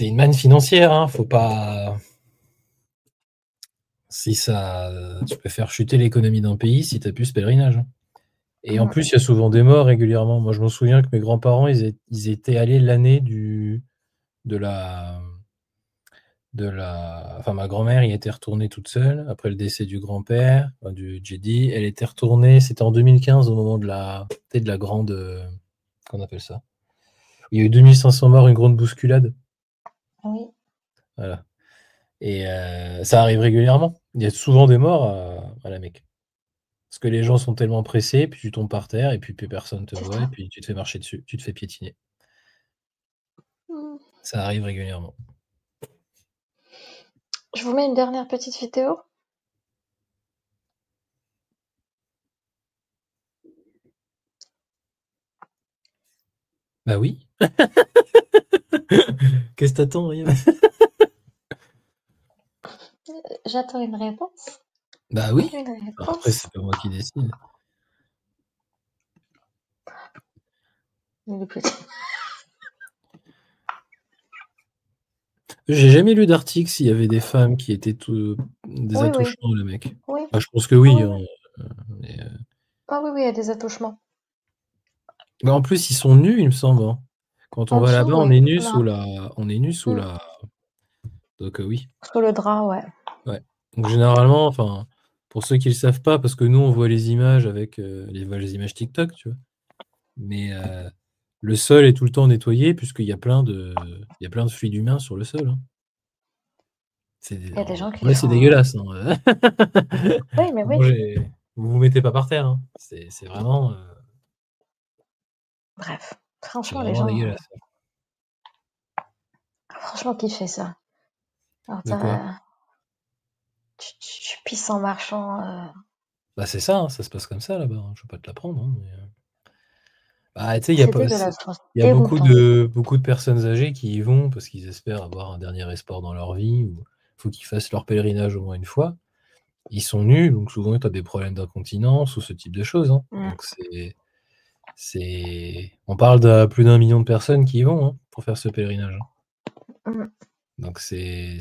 [SPEAKER 2] une manne financière, hein. Faut pas... Tu peux faire chuter l'économie d'un pays si tu n'as plus ce pèlerinage. Et en plus, il y a souvent des morts régulièrement. Moi, je m'en souviens que mes grands-parents, ils étaient allés l'année Enfin, ma grand-mère y était retournée toute seule après le décès du grand-père, du Jedi. Elle était retournée, c'était en 2015 au moment de la grande... qu'on appelle ça? Il y a eu 2500 morts, une grande bousculade.
[SPEAKER 1] Oui.
[SPEAKER 2] Voilà. Et ça arrive régulièrement. Il y a souvent des morts à la Mecque. Parce que les gens sont tellement pressés, puis tu tombes par terre, et puis plus personne te voit, et puis tu te fais marcher dessus, tu te fais piétiner. Ça arrive régulièrement.
[SPEAKER 1] Je vous mets une dernière petite vidéo.
[SPEAKER 2] Bah oui. Qu'est-ce que t'attends, rien?
[SPEAKER 1] J'attends une réponse.
[SPEAKER 2] Bah oui.
[SPEAKER 1] Une réponse.
[SPEAKER 2] Après, c'est pas moi qui décide.
[SPEAKER 1] Il est petit.
[SPEAKER 2] J'ai jamais lu d'article s'il y avait des femmes qui étaient des
[SPEAKER 1] Oui,
[SPEAKER 2] attouchements, le mec.
[SPEAKER 1] Oui.
[SPEAKER 2] Bah, je pense que oui.
[SPEAKER 1] Oui,
[SPEAKER 2] Hein.
[SPEAKER 1] oui. Ah oui, il y a des attouchements.
[SPEAKER 2] Mais en plus, ils sont nus, il me semble. Hein. Quand on va là-bas, on est nus sous la. Donc oui.
[SPEAKER 1] Sous le drap, ouais.
[SPEAKER 2] Ouais. Donc généralement, enfin, pour ceux qui le savent pas, parce que nous on voit les images avec les images TikTok, tu vois. Mais le sol est tout le temps nettoyé puisqu'il y a plein de fluides humains sur le sol. Hein.
[SPEAKER 1] Il y a des gens qui.
[SPEAKER 2] Ouais, c'est dégueulasse. Hein.
[SPEAKER 1] Oui, mais oui.
[SPEAKER 2] Vous mettez pas par terre. Hein. C'est vraiment.
[SPEAKER 1] Bref, franchement,
[SPEAKER 2] les gens. Dégueulasse.
[SPEAKER 1] Franchement, qui fait ça? Alors, tu pisses en marchant.
[SPEAKER 2] Bah c'est ça, hein, ça se passe comme ça là-bas. Hein. Je vais pas te l'apprendre. Hein, mais... Bah, tu sais, il y a beaucoup de personnes âgées qui y vont parce qu'ils espèrent avoir un dernier espoir dans leur vie ou faut qu'ils fassent leur pèlerinage au moins une fois. Ils sont nus, donc souvent tu as des problèmes d'incontinence ou ce type de choses. Hein. Donc on parle de plus d'1 million de personnes qui y vont hein, pour faire ce pèlerinage. Donc c'est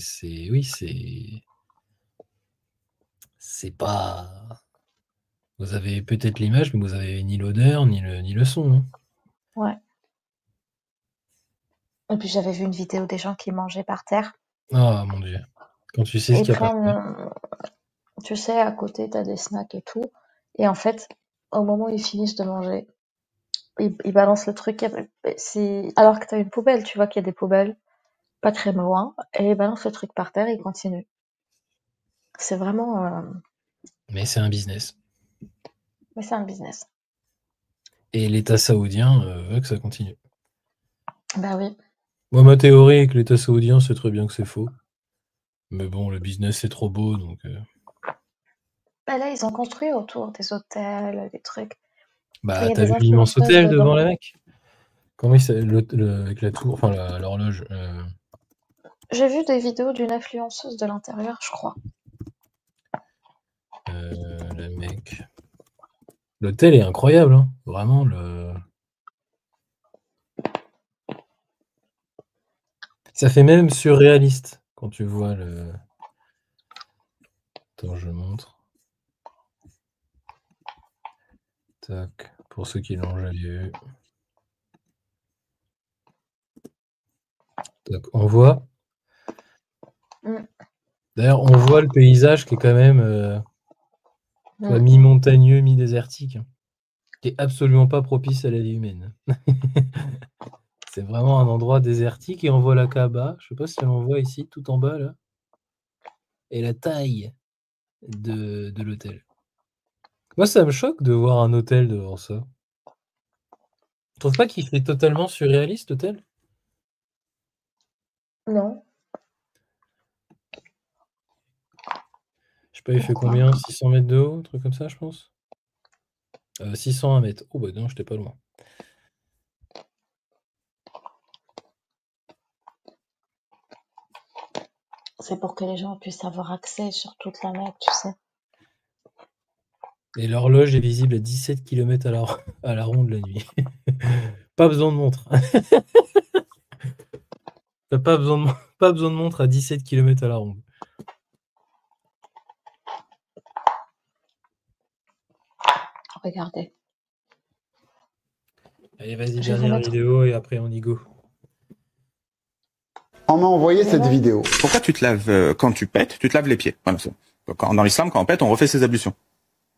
[SPEAKER 2] pas. Vous avez peut-être l'image, mais vous avez ni l'odeur ni le son. Hein.
[SPEAKER 1] Ouais. Et puis j'avais vu une vidéo des gens qui mangeaient par terre.
[SPEAKER 2] Oh mon Dieu. Quand tu sais ce qu'il y a par terre.
[SPEAKER 1] Tu sais, à côté, tu as des snacks et tout. Et en fait, au moment où ils finissent de manger, ils balancent le truc. Alors que tu as une poubelle, tu vois qu'il y a des poubelles pas très loin. Et ils balancent le truc par terre et ils continuent. C'est vraiment...
[SPEAKER 2] Mais c'est un business.
[SPEAKER 1] Mais c'est un business.
[SPEAKER 2] Et l'État saoudien veut que ça continue.
[SPEAKER 1] Bah oui.
[SPEAKER 2] Moi, ma théorie est que l'État saoudien sait très bien que c'est faux. Mais bon, le business c'est trop beau, donc...
[SPEAKER 1] Bah là, ils ont construit autour des hôtels, des trucs.
[SPEAKER 2] Bah, t'as vu l'immense hôtel devant la Mecque? Comment il s'appelle avec la tour, enfin l'horloge
[SPEAKER 1] J'ai vu des vidéos d'une influenceuse de l'intérieur, je crois.
[SPEAKER 2] La Mecque. L'hôtel est incroyable, hein. Vraiment Ça fait même surréaliste quand tu vois le. Attends, je montre. Tac, pour ceux qui l'ont jamais vu. Tac, on voit. D'ailleurs, on voit le paysage qui est quand même mi-montagneux, mi-désertique, hein, qui est absolument pas propice à la vie humaine. C'est vraiment un endroit désertique et on voit la Kaaba. Je sais pas si on voit ici, tout en bas là. Et la taille de l'hôtel. Moi, ça me choque de voir un hôtel devant ça. Tu trouves pas qu'il fait totalement surréaliste, l'hôtel?
[SPEAKER 1] Non.
[SPEAKER 2] Je sais pas, il fait combien? 600 mètres de haut, un truc comme ça, je pense. 601 mètres. Oh bah non, j'étais pas loin.
[SPEAKER 1] C'est pour que les gens puissent avoir accès sur toute la Mecque, tu sais.
[SPEAKER 2] Et l'horloge est visible à 17 km à la ronde la nuit. Pas besoin de montre. T'as pas besoin de montre à 17 km à la ronde.
[SPEAKER 1] Regardez.
[SPEAKER 2] Allez, vas-y, dernière vidéo et après on y go.
[SPEAKER 9] On m'a envoyé cette vidéo.
[SPEAKER 3] Pourquoi tu te laves quand tu pètes, tu te laves les pieds? Dans l'islam, quand on pète, on refait ses ablutions.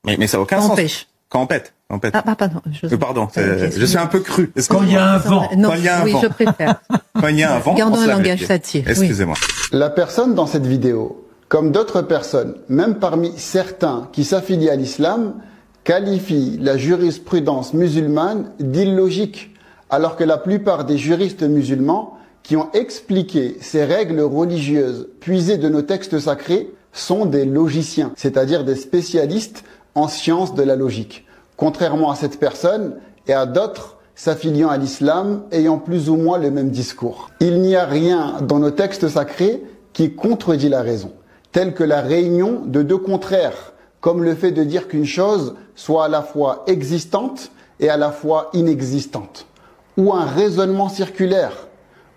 [SPEAKER 3] Mais ça n'a aucun sens. Quand on pète. Tempête.
[SPEAKER 9] Ah, pardon.
[SPEAKER 3] Pardon, je suis un peu cru.
[SPEAKER 2] Quand il y a un vent.
[SPEAKER 9] Non,
[SPEAKER 3] Quand il y a un
[SPEAKER 9] oui,
[SPEAKER 3] vent.
[SPEAKER 9] je préfère.
[SPEAKER 3] Quand il y a un vent,
[SPEAKER 9] Gardons
[SPEAKER 3] on se
[SPEAKER 9] un
[SPEAKER 3] lave les
[SPEAKER 9] langage
[SPEAKER 3] pieds.
[SPEAKER 9] satire.
[SPEAKER 3] Excusez-moi.
[SPEAKER 10] La personne dans cette vidéo, comme d'autres personnes, même parmi certains qui s'affilient à l'islam, qualifie la jurisprudence musulmane d'illogique, alors que la plupart des juristes musulmans qui ont expliqué ces règles religieuses puisées de nos textes sacrés sont des logiciens, c'est-à-dire des spécialistes en sciences de la logique, contrairement à cette personne et à d'autres s'affiliant à l'islam ayant plus ou moins le même discours. Il n'y a rien dans nos textes sacrés qui contredit la raison, tel que la réunion de deux contraires, comme le fait de dire qu'une chose soit à la fois existante et à la fois inexistante, ou un raisonnement circulaire,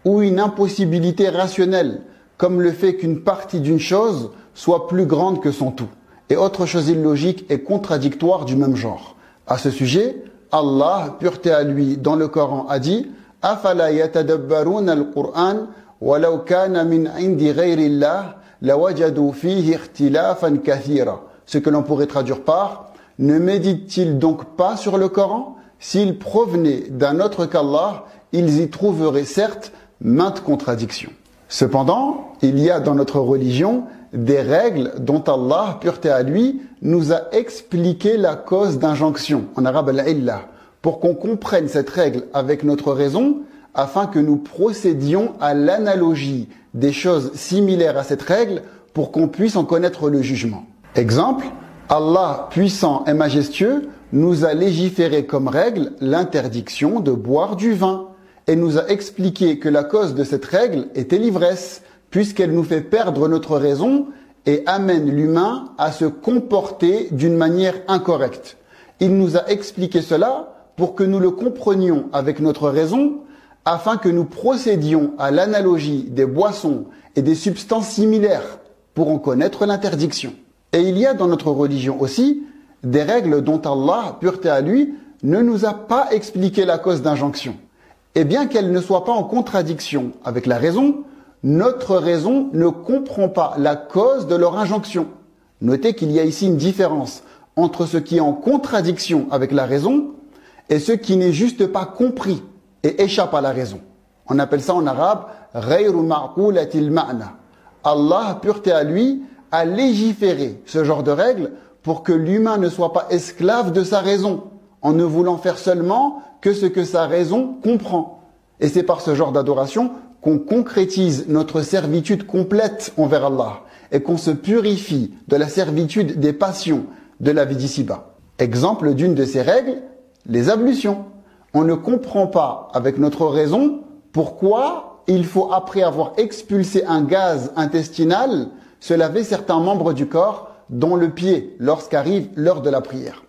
[SPEAKER 10] ou une impossibilité rationnelle, comme le fait qu'une partie d'une chose soit plus grande que son tout, et autre chose illogique et contradictoire du même genre. À ce sujet, Allah, pureté à lui, dans le Coran, a dit « Afala yatadabbaruna al-Qur'an, walau kana min indi ghayrillah, lawajadu fihi ikhtilafan kathira » Ce que l'on pourrait traduire par « Ne médite-t-il donc pas sur le Coran? S'il provenait d'un autre qu'Allah, ils y trouveraient certes maintes contradictions. » Cependant, il y a dans notre religion des règles dont Allah, pureté à lui, nous a expliqué la cause d'injonction, en arabe al-illah, pour qu'on comprenne cette règle avec notre raison, afin que nous procédions à l'analogie des choses similaires à cette règle, pour qu'on puisse en connaître le jugement. Exemple, Allah, puissant et majestueux, nous a légiféré comme règle l'interdiction de boire du vin, et nous a expliqué que la cause de cette règle était l'ivresse, puisqu'elle nous fait perdre notre raison et amène l'humain à se comporter d'une manière incorrecte. Il nous a expliqué cela pour que nous le comprenions avec notre raison, afin que nous procédions à l'analogie des boissons et des substances similaires pour en connaître l'interdiction. Et il y a dans notre religion aussi des règles dont Allah, pureté à lui, ne nous a pas expliqué la cause d'injonction. Et bien qu'elles ne soient pas en contradiction avec la raison, notre raison ne comprend pas la cause de leur injonction. Notez qu'il y a ici une différence entre ce qui est en contradiction avec la raison et ce qui n'est juste pas compris et échappe à la raison. On appelle ça en arabe « ghayru ma'qulatil ma'na ». Allah, pureté à lui, a légiféré ce genre de règles pour que l'humain ne soit pas esclave de sa raison, en ne voulant faire seulement que ce que sa raison comprend. Et c'est par ce genre d'adoration qu'on concrétise notre servitude complète envers Allah et qu'on se purifie de la servitude des passions de la vie d'ici-bas. Exemple d'une de ces règles, les ablutions. On ne comprend pas avec notre raison pourquoi il faut, après avoir expulsé un gaz intestinal, se laver certains membres du corps, dont le pied, lorsqu'arrive l'heure de la prière.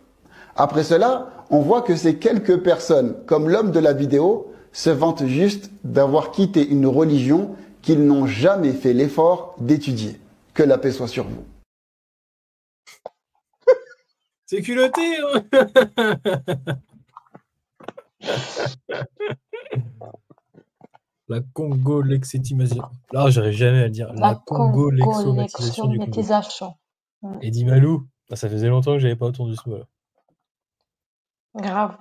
[SPEAKER 10] Après cela, on voit que ces quelques personnes, comme l'homme de la vidéo, se vantent juste d'avoir quitté une religion qu'ils n'ont jamais fait l'effort d'étudier. Que la paix soit sur vous.
[SPEAKER 2] C'est culotté, hein. La Congo-lexétisation. Là, j'arrive jamais à le dire. La Congo-lexomatisation du Congo. Eddie Malou. Ça faisait longtemps que j'avais pas entendu ce mot-là.
[SPEAKER 1] Grave.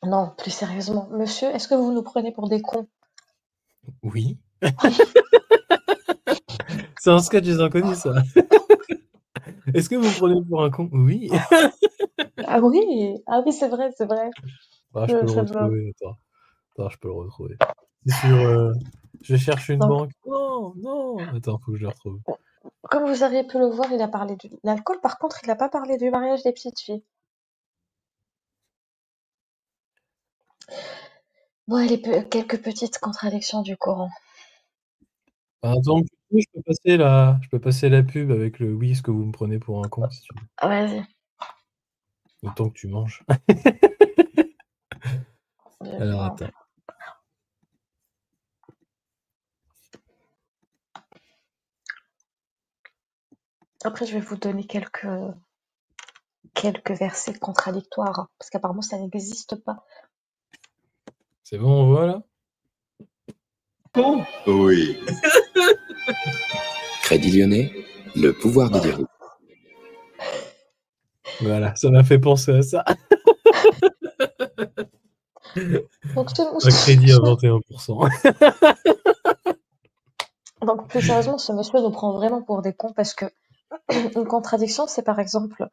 [SPEAKER 1] Non, plus sérieusement. Monsieur, est-ce que vous nous prenez pour des cons?
[SPEAKER 2] Oui. C'est un sketch des inconnus, ça. Est-ce que vous me prenez pour un con? Oui.
[SPEAKER 1] Ah oui, c'est vrai, c'est vrai.
[SPEAKER 2] Ah, je peux le retrouver. Attends, je peux le retrouver. C'est sur... je cherche une banque. Non. Attends, faut que je le retrouve.
[SPEAKER 1] Comme vous auriez pu le voir, il a parlé de l'alcool. Par contre, il n'a pas parlé du mariage des petites filles. Bon, quelques petites contradictions du Coran.
[SPEAKER 2] Attends, je peux passer la pub avec le oui, est-ce que vous me prenez pour un con, si tu veux.
[SPEAKER 1] Vas-y.
[SPEAKER 2] Autant que tu manges. Alors, attends.
[SPEAKER 1] Après, je vais vous donner quelques versets contradictoires, parce qu'apparemment, ça n'existe pas.
[SPEAKER 2] C'est bon, on voit, là?
[SPEAKER 11] Oui. Crédit Lyonnais, le pouvoir de dire.
[SPEAKER 2] Voilà, ça m'a fait penser à ça.
[SPEAKER 1] Donc,
[SPEAKER 2] Un crédit à 21%.
[SPEAKER 1] Donc, plus sérieusement, ce monsieur nous prend vraiment pour des cons parce que une contradiction, c'est par exemple,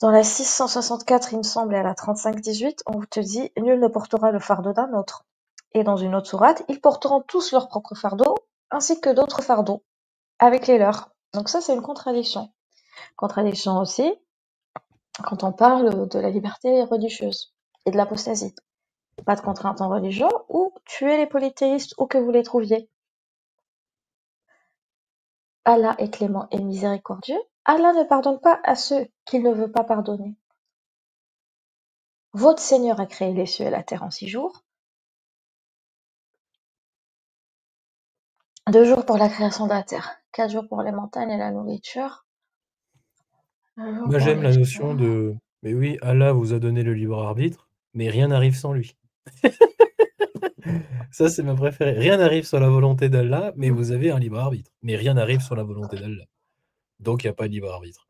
[SPEAKER 1] dans la 664, il me semble, et à la 35-18, on te dit, nul ne portera le fardeau d'un autre. Et dans une autre sourate, ils porteront tous leur propre fardeau, ainsi que d'autres fardeaux, avec les leurs. Donc ça, c'est une contradiction. Contradiction aussi, quand on parle de la liberté religieuse et de l'apostasie. Pas de contrainte en religion, ou tuer les polythéistes où que vous les trouviez. Allah est clément et miséricordieux. Allah ne pardonne pas à ceux qu'il ne veut pas pardonner. Votre Seigneur a créé les cieux et la terre en 6 jours. 2 jours pour la création de la terre, 4 jours pour les montagnes et la nourriture.
[SPEAKER 2] Moi, j'aime la notion de « Mais oui, Allah vous a donné le libre arbitre, mais rien n'arrive sans lui. » Ça, c'est ma préférée. Rien n'arrive sans la volonté d'Allah, mais vous avez un libre arbitre. Mais rien n'arrive sans la volonté d'Allah. Donc, il n'y a pas de libre arbitre.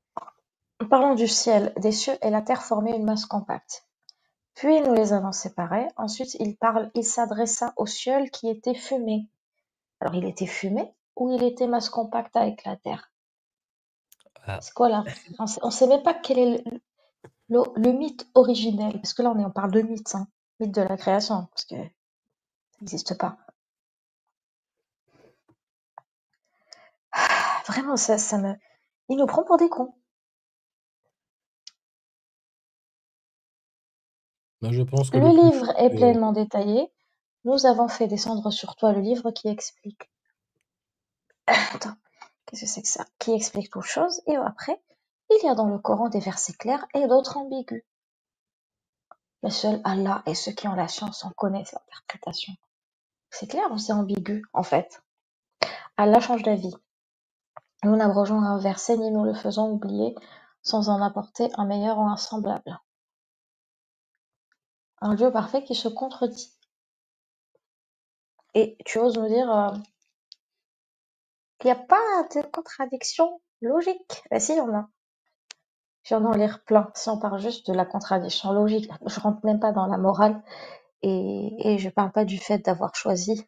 [SPEAKER 1] Parlons du ciel, des cieux et la terre formaient une masse compacte. Puis nous les avons séparés. Ensuite, il s'adressa au ciel qui était fumé. Alors, il était fumé ou il était masse compacte avec la terre?
[SPEAKER 2] Ah.
[SPEAKER 1] C'est quoi là? On ne sait même pas quel est le mythe originel. Parce que là, on parle de mythe, hein. Mythe de la création, parce que ça n'existe pas. Vraiment, il nous prend pour des cons.
[SPEAKER 2] Moi, je pense que
[SPEAKER 1] le livre est pleinement détaillé. Nous avons fait descendre sur toi le livre qui explique. Attends, qu'est-ce que c'est que ça? Qui explique toutes choses. Et après, il y a dans le Coran des versets clairs et d'autres ambigus. Mais seul Allah et ceux qui ont la science en connaissent l'interprétation. C'est clair ou c'est ambigu, en fait? Allah change d'avis. Nous n'abrogeons un verset ni nous le faisons oublier sans en apporter un meilleur ou un semblable. Un Dieu parfait qui se contredit. Et tu oses nous dire qu'il n'y a pas de contradiction logique? Ben si, il y en a. Je viens d'en lire plein. Si on parle juste de la contradiction logique, je rentre même pas dans la morale et je parle pas du fait d'avoir choisi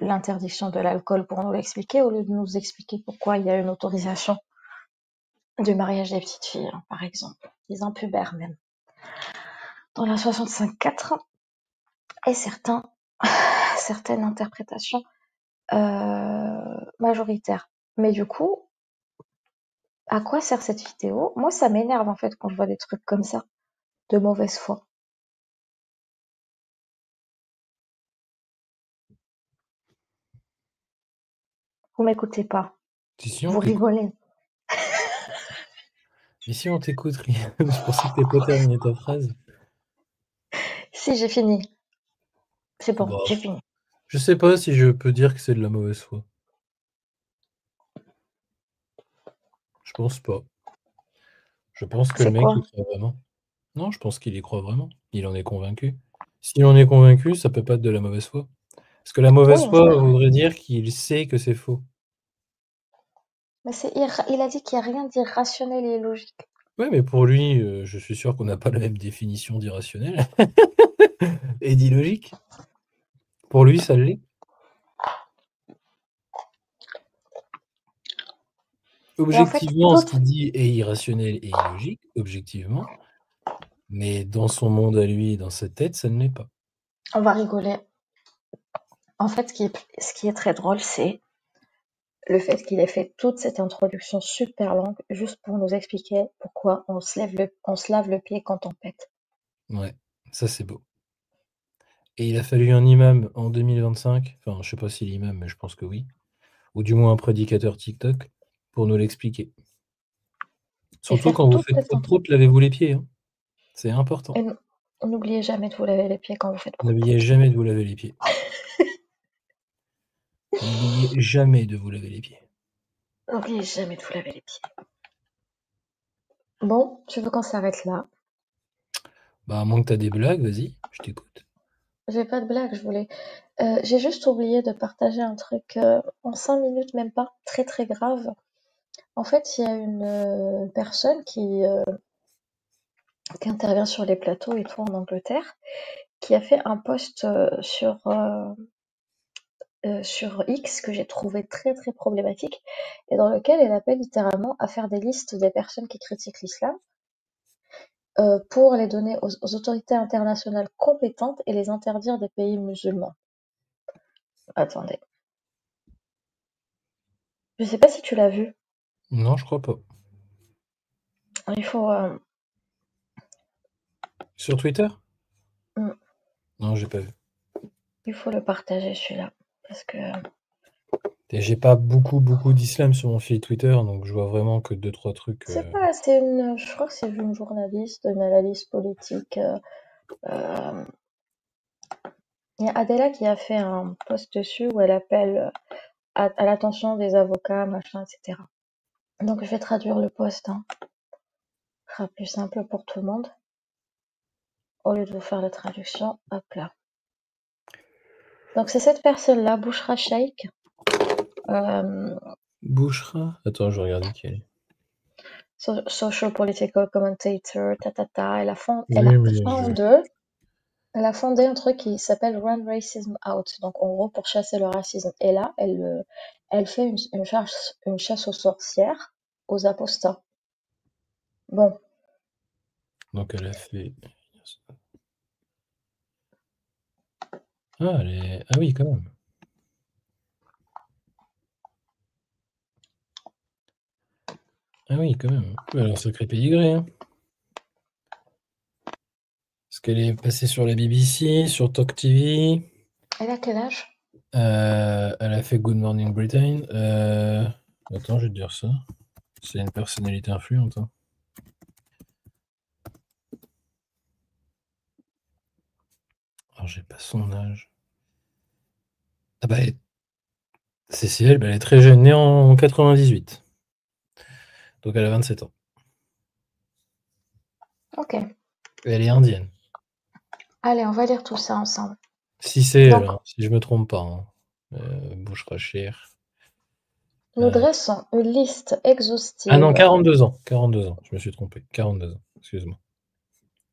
[SPEAKER 1] l'interdiction de l'alcool pour nous l'expliquer au lieu de nous expliquer pourquoi il y a une autorisation du mariage des petites filles, hein, par exemple, des impubères même. Dans la 65.4 et certaines interprétations majoritaires. Mais du coup, à quoi sert cette vidéo? Moi, ça m'énerve en fait quand je vois des trucs comme ça, de mauvaise foi. Vous m'écoutez pas.
[SPEAKER 2] Si
[SPEAKER 1] vous rigolez.
[SPEAKER 2] Mais si on t'écoute, rien. Je pensais que t'avais pas terminé ta phrase.
[SPEAKER 1] Si, j'ai fini. C'est bon,
[SPEAKER 2] Bah,
[SPEAKER 1] j'ai fini.
[SPEAKER 2] Je sais pas si je peux dire que c'est de la mauvaise foi. Je pense pas. Je pense que le mec y croit vraiment. Non, je pense qu'il y croit vraiment. Il en est convaincu. S'il en est convaincu, ça peut pas être de la mauvaise foi. Parce que la mauvaise foi voudrait dire qu'il sait que c'est faux.
[SPEAKER 1] Mais il a dit qu'il n'y a rien d'irrationnel et logique.
[SPEAKER 2] Ouais, mais pour lui, je suis sûr qu'on n'a pas la même définition d'irrationnel et d'illogique. Pour lui, ça l'est. Objectivement, en fait, ce qu'il dit est irrationnel et illogique, objectivement. Mais dans son monde à lui, dans sa tête, ça ne l'est pas.
[SPEAKER 1] On va rigoler. En fait, ce qui est très drôle, c'est le fait qu'il ait fait toute cette introduction super longue juste pour nous expliquer pourquoi on se lave le pied quand on pète.
[SPEAKER 2] Ouais, ça c'est beau. Et il a fallu un imam en 2025, enfin je sais pas si l'imam, mais je pense que oui, ou du moins un prédicateur TikTok, pour nous l'expliquer. Surtout quand vous faites trop de lavez-vous les pieds, hein. C'est important.
[SPEAKER 1] Et n'oubliez jamais de vous laver les pieds quand vous faites
[SPEAKER 2] N'oubliez jamais de vous laver les pieds. N'oubliez jamais de vous laver les pieds.
[SPEAKER 1] N'oubliez jamais de vous laver les pieds. Bon, tu veux qu'on s'arrête là?
[SPEAKER 2] Bah, à moins que tu as des blagues, vas-y, je t'écoute.
[SPEAKER 1] J'ai pas de blague, j'ai juste oublié de partager un truc en 5 minutes, même pas, très très grave. En fait, il y a une personne qui qui intervient sur les plateaux et tout en Angleterre, qui a fait un post sur X que j'ai trouvé très très problématique et dans lequel elle appelle littéralement à faire des listes des personnes qui critiquent l'islam pour les donner aux autorités internationales compétentes et les interdire des pays musulmans. Attendez. Je sais pas si tu l'as vu.
[SPEAKER 2] Non, je crois pas.
[SPEAKER 1] Il faut...
[SPEAKER 2] Sur Twitter?
[SPEAKER 1] Mm.
[SPEAKER 2] Non, j'ai pas vu.
[SPEAKER 1] Il faut le partager celui-là. Parce que...
[SPEAKER 2] Et j'ai pas beaucoup d'islam sur mon fil Twitter, donc je vois vraiment que 2-3 trucs.
[SPEAKER 1] C'est pas... je crois que c'est une journaliste, une analyste politique. Il y a Adela qui a fait un post dessus où elle appelle à l'attention des avocats, machin, etc. Donc je vais traduire le post. Hein. Ce sera plus simple pour tout le monde. Au lieu de vous faire la traduction, hop là. Donc c'est cette personne-là, Bouchra Sheikh.
[SPEAKER 2] Bouchra? Attends, je vais regarder qui elle est.
[SPEAKER 1] Social political commentator, Elle a fondé un truc qui s'appelle Run Racism Out. Donc en gros pour chasser le racisme. Et là, elle fait une chasse aux sorcières, aux apostats. Bon.
[SPEAKER 2] Donc elle a fait... Ah, ah oui, quand même. Ah oui, quand même. Alors, sacré pédigré, hein. Parce qu'elle est passée sur la BBC, sur Talk TV.
[SPEAKER 1] Elle a quel âge?
[SPEAKER 2] Elle a fait Good Morning Britain. Attends, je vais te dire ça. C'est une personnalité influente. Hein. Alors, j'ai pas son âge. Ah bah, c'est elle, elle est très jeune, née en 98. Donc elle a 27 ans.
[SPEAKER 1] Ok.
[SPEAKER 2] Et elle est indienne.
[SPEAKER 1] Allez, on va lire tout ça ensemble.
[SPEAKER 2] Si c'est elle, hein, si je me trompe pas. Hein. Bouchra Sheikh.
[SPEAKER 1] Nous dressons une liste exhaustive.
[SPEAKER 2] Ah non, 42 ans. 42 ans, je me suis trompé. 42 ans, excuse-moi.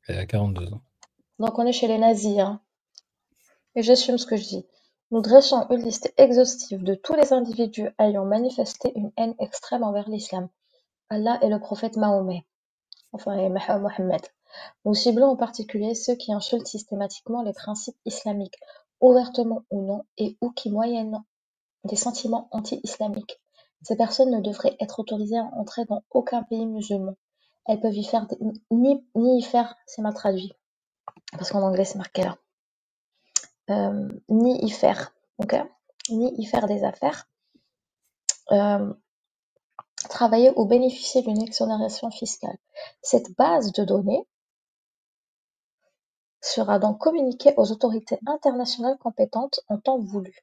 [SPEAKER 2] Elle a 42 ans.
[SPEAKER 1] Donc on est chez les nazis. Hein. Et j'assume ce que je dis. Nous dressons une liste exhaustive de tous les individus ayant manifesté une haine extrême envers l'islam, Allah et le prophète Mahomet, enfin et Mohammed. Nous ciblons en particulier ceux qui insultent systématiquement les principes islamiques, ouvertement ou non, et ou qui moyennent des sentiments anti-islamiques. Ces personnes ne devraient être autorisées à entrer dans aucun pays musulman. Elles peuvent y faire ni y faire, c'est mal traduit, parce qu'en anglais c'est marqué là. Ni y faire, ok, ni y faire des affaires, travailler ou bénéficier d'une exonération fiscale. Cette base de données sera donc communiquée aux autorités internationales compétentes en temps voulu.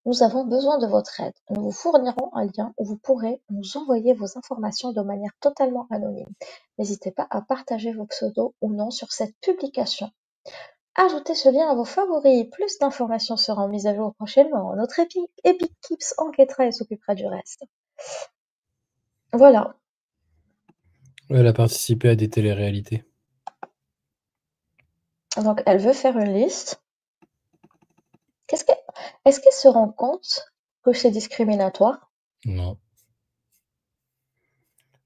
[SPEAKER 1] Nous avons besoin de votre aide. Nous vous fournirons un lien où vous pourrez nous envoyer vos informations de manière totalement anonyme. N'hésitez pas à partager vos pseudos ou noms sur cette publication. Ajoutez ce lien à vos favoris. Plus d'informations seront mises à jour prochainement. Notre Epic Kips enquêtera et s'occupera du reste. Voilà.
[SPEAKER 2] Elle a participé à des téléréalités.
[SPEAKER 1] Donc, elle veut faire une liste. Est-ce qu'elle se rend compte que c'est discriminatoire?
[SPEAKER 2] Non.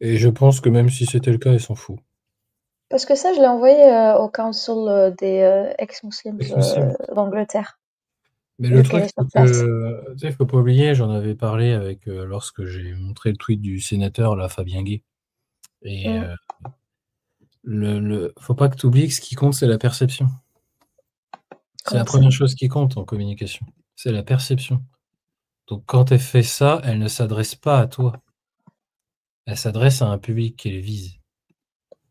[SPEAKER 2] Et je pense que même si c'était le cas, elle s'en fout.
[SPEAKER 1] Parce que ça, je l'ai envoyé au council des ex-muslims d'Angleterre.
[SPEAKER 2] Mais le truc, c'est que, tu sais, faut pas oublier, j'en avais parlé avec lorsque j'ai montré le tweet du sénateur, là, Fabien Gay. Et faut pas que tu oublies que ce qui compte, c'est la perception. C'est la première chose qui compte en communication. C'est la perception. Donc quand elle fait ça, elle ne s'adresse pas à toi. Elle s'adresse à un public qu'elle vise.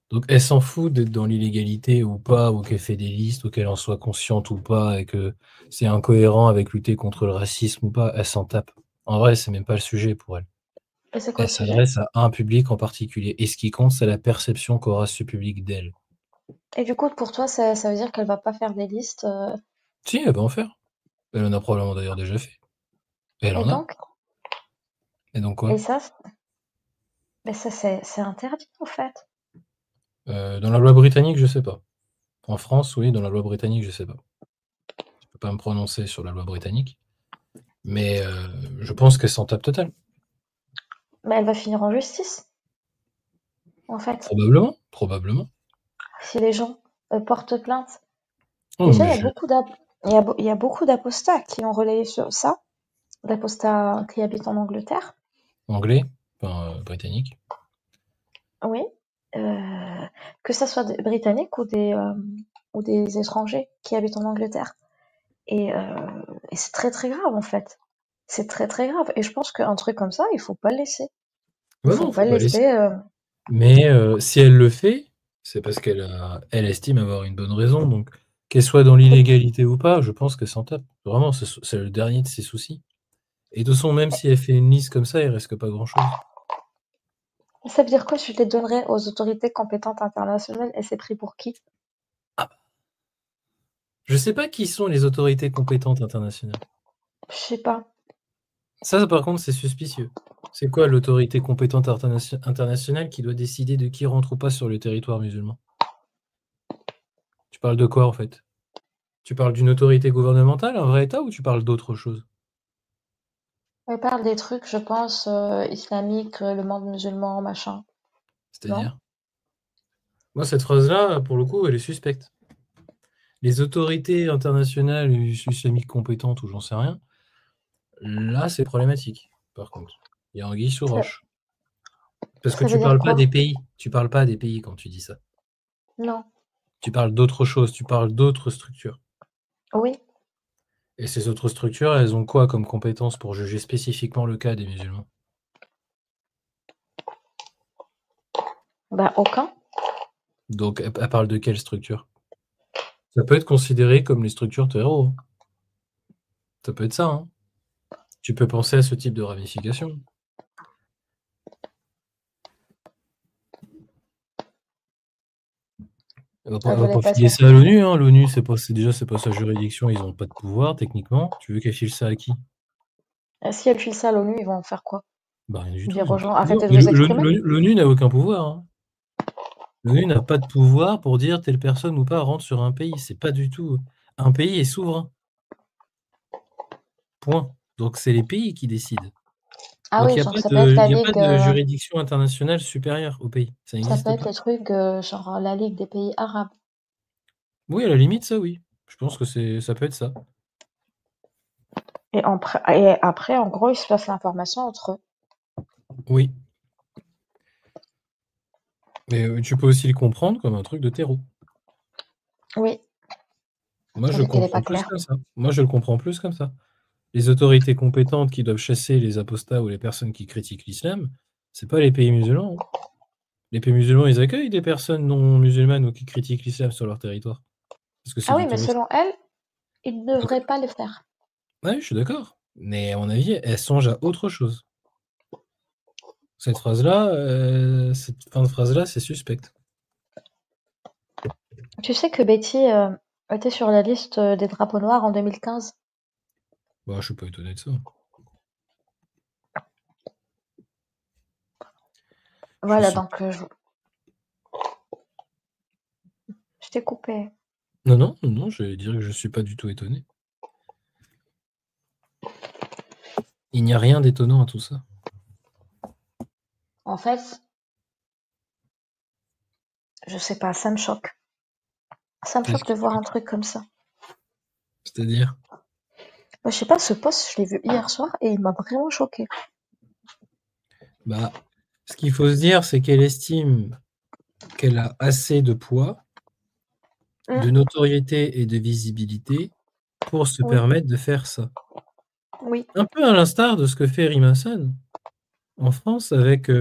[SPEAKER 2] Donc elle s'en fout d'être dans l'illégalité ou pas, ou qu'elle fait des listes, ou qu'elle en soit consciente ou pas, et que c'est incohérent avec lutter contre le racisme ou pas, elle s'en tape. En vrai, c'est même pas le sujet pour elle. Elle s'adresse à un public en particulier. Et ce qui compte, c'est la perception qu'aura ce public d'elle.
[SPEAKER 1] Et du coup, pour toi, ça veut dire qu'elle va pas faire des listes
[SPEAKER 2] Si, elle va en faire. Elle en a probablement d'ailleurs déjà fait. Et elle en a. Et donc quoi?
[SPEAKER 1] Et ça, c'est interdit en fait.
[SPEAKER 2] Dans la loi britannique, je sais pas. En France, oui, dans la loi britannique, je sais pas. Je peux pas me prononcer sur la loi britannique, mais je pense qu'elle s'en tape total.
[SPEAKER 1] Mais elle va finir en justice, en fait.
[SPEAKER 2] Probablement.
[SPEAKER 1] Si les gens portent plainte.
[SPEAKER 2] Oh,
[SPEAKER 1] Déjà,
[SPEAKER 2] mais
[SPEAKER 1] il y a beaucoup d'apostats qui ont relayé sur ça, d'apostats qui habitent en Angleterre.
[SPEAKER 2] Anglais, enfin britannique.
[SPEAKER 1] Oui. Que ça soit des Britanniques ou des étrangers qui habitent en Angleterre. Et c'est très très grave en fait. C'est très très grave. Et je pense qu'un truc comme ça, il faut pas le laisser.
[SPEAKER 2] Ouais,
[SPEAKER 1] faut
[SPEAKER 2] non,
[SPEAKER 1] pas le laisser.
[SPEAKER 2] Mais si elle le fait, c'est parce qu'elle estime avoir une bonne raison. Donc, qu'elle soit dans l'illégalité ou pas, je pense qu'elle s'en tape. Vraiment, c'est le dernier de ses soucis. Et de toute façon, même si elle fait une liste comme ça, il reste pas grand-chose.
[SPEAKER 1] Ça veut dire quoi? Je les donnerais aux autorités compétentes internationales et c'est pris pour qui?
[SPEAKER 2] Je sais pas qui sont les autorités compétentes internationales.
[SPEAKER 1] Je sais pas.
[SPEAKER 2] Ça, par contre, c'est suspicieux. C'est quoi l'autorité compétente internationale qui doit décider de qui rentre ou pas sur le territoire musulman? Tu parles de quoi, en fait? Tu parles d'une autorité gouvernementale, un vrai État, ou tu parles d'autre chose?
[SPEAKER 1] Elle parle des trucs, je pense, islamiques, le monde musulman, machin.
[SPEAKER 2] C'est-à-dire? Moi, cette phrase-là, pour le coup, elle est suspecte. Les autorités internationales islamiques compétentes, ou j'en sais rien, là, c'est problématique, par contre. Il y a anguille sous roche. Parce que tu parles pas des pays. Tu parles pas des pays quand tu dis ça.
[SPEAKER 1] Non.
[SPEAKER 2] Tu parles d'autre chose, tu parles d'autres structures.
[SPEAKER 1] Oui.
[SPEAKER 2] Et ces autres structures, elles ont quoi comme compétence pour juger spécifiquement le cas des musulmans?
[SPEAKER 1] Bah, aucun.
[SPEAKER 2] Donc, elle parle de quelle structure? Ça peut être considéré comme les structures terreau. Hein. Ça peut être ça. Hein. Tu peux penser à ce type de ramification. On va pas filer ça à l'ONU. Hein. L'ONU, c'est pas sa juridiction. Ils n'ont pas de pouvoir, techniquement. Tu veux qu'elle file ça à qui?
[SPEAKER 1] Si elle file ça à l'ONU, ils vont en faire quoi?
[SPEAKER 2] Bah, rien du tout.
[SPEAKER 1] Dire aux gens, arrêtez de vous exprimer.
[SPEAKER 2] L'ONU n'a aucun pouvoir. Hein. L'ONU n'a pas de pouvoir pour dire telle personne ou pas rentre sur un pays. C'est pas du tout. Un pays est souverain. Point. Donc, c'est les pays qui décident.
[SPEAKER 1] Ah
[SPEAKER 2] donc,
[SPEAKER 1] oui,
[SPEAKER 2] il n'y a pas de juridiction internationale supérieure au pays. Ça
[SPEAKER 1] peut être les trucs genre la Ligue des pays arabes.
[SPEAKER 2] Oui, à la limite, ça, oui. Je pense que ça peut être ça.
[SPEAKER 1] Et après, en gros, ils se passent l'information entre eux.
[SPEAKER 2] Oui. Mais tu peux aussi le comprendre comme un truc de terreau.
[SPEAKER 1] Oui.
[SPEAKER 2] Moi, je comprends plus comme ça. Moi, je le comprends plus comme ça. Les autorités compétentes qui doivent chasser les apostats ou les personnes qui critiquent l'islam, c'est pas les pays musulmans. Les pays musulmans, ils accueillent des personnes non musulmanes ou qui critiquent l'islam sur leur territoire. Parce que
[SPEAKER 1] ah oui, mais selon elle, ils ne devraient pas le faire.
[SPEAKER 2] Oui, je suis d'accord. Mais à mon avis, elle songe à autre chose. Cette phrase-là, cette fin de phrase-là, c'est suspect.
[SPEAKER 1] Tu sais que Betty était sur la liste des drapeaux noirs en 2015?
[SPEAKER 2] Bah, je suis pas étonné de ça.
[SPEAKER 1] Voilà, donc je t'ai coupé.
[SPEAKER 2] Non, je vais dire que je suis pas du tout étonné. Il n'y a rien d'étonnant à tout ça.
[SPEAKER 1] En fait, je sais pas, ça me choque. Ça me choque de voir un truc comme ça.
[SPEAKER 2] C'est-à-dire?
[SPEAKER 1] Bah, je sais pas, ce post, je l'ai vu hier soir et il m'a vraiment choqué.
[SPEAKER 2] Bah, ce qu'il faut se dire, c'est qu'elle estime qu'elle a assez de poids, de notoriété et de visibilité pour se permettre de faire ça.
[SPEAKER 1] Oui.
[SPEAKER 2] Un peu à l'instar de ce que fait Rima Hassan en France avec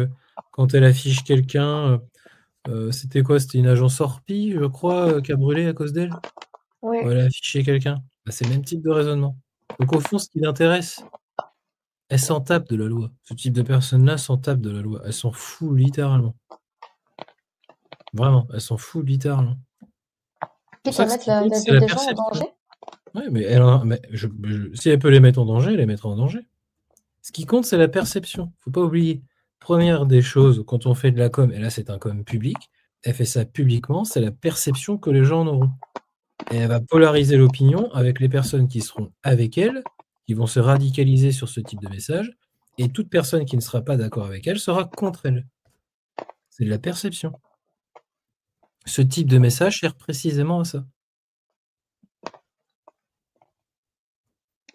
[SPEAKER 2] quand elle affiche quelqu'un, c'était quoi? C'était une agence Orpi, je crois, qui a brûlé à cause d'elle?
[SPEAKER 1] Oui.
[SPEAKER 2] Elle a affiché quelqu'un. Bah, c'est le même type de raisonnement. Donc au fond, ce qui l'intéresse, elle s'en tape de la loi. Ce type de personne-là s'en tape de la loi. Elle s'en fout littéralement. Vraiment, elle s'en fout littéralement.
[SPEAKER 1] Quitte à mettre la vie des gens en danger?
[SPEAKER 2] Oui, mais si elle peut les mettre en danger, elle les mettra en danger. Ce qui compte, c'est la perception. Faut pas oublier. Première des choses, quand on fait de la com, et là c'est un com public, elle fait ça publiquement, c'est la perception que les gens en auront. Et elle va polariser l'opinion avec les personnes qui seront avec elle, qui vont se radicaliser sur ce type de message, et toute personne qui ne sera pas d'accord avec elle sera contre elle. C'est de la perception. Ce type de message sert précisément à ça.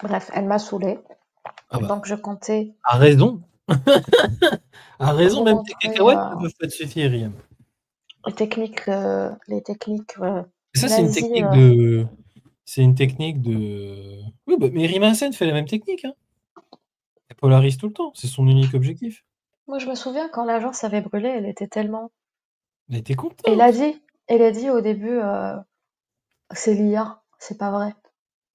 [SPEAKER 1] Bref, elle m'a saoulée.
[SPEAKER 2] Ah bah,
[SPEAKER 1] Donc je comptais
[SPEAKER 2] a raison. A raison,
[SPEAKER 1] vous
[SPEAKER 2] même tes
[SPEAKER 1] montrer
[SPEAKER 2] cacahuètes ne peuvent pas te suffire, Riem.
[SPEAKER 1] les techniques
[SPEAKER 2] Ça, c'est une
[SPEAKER 1] nazies.
[SPEAKER 2] technique de... C'est une technique de... Oui, bah, mais Riem Hassan fait la même technique. Hein. Elle polarise tout le temps. C'est son unique objectif.
[SPEAKER 1] Moi, je me souviens quand l'agence avait brûlé, elle était tellement...
[SPEAKER 2] Elle était contente.
[SPEAKER 1] Elle a dit au début, c'est l'IA, c'est pas vrai.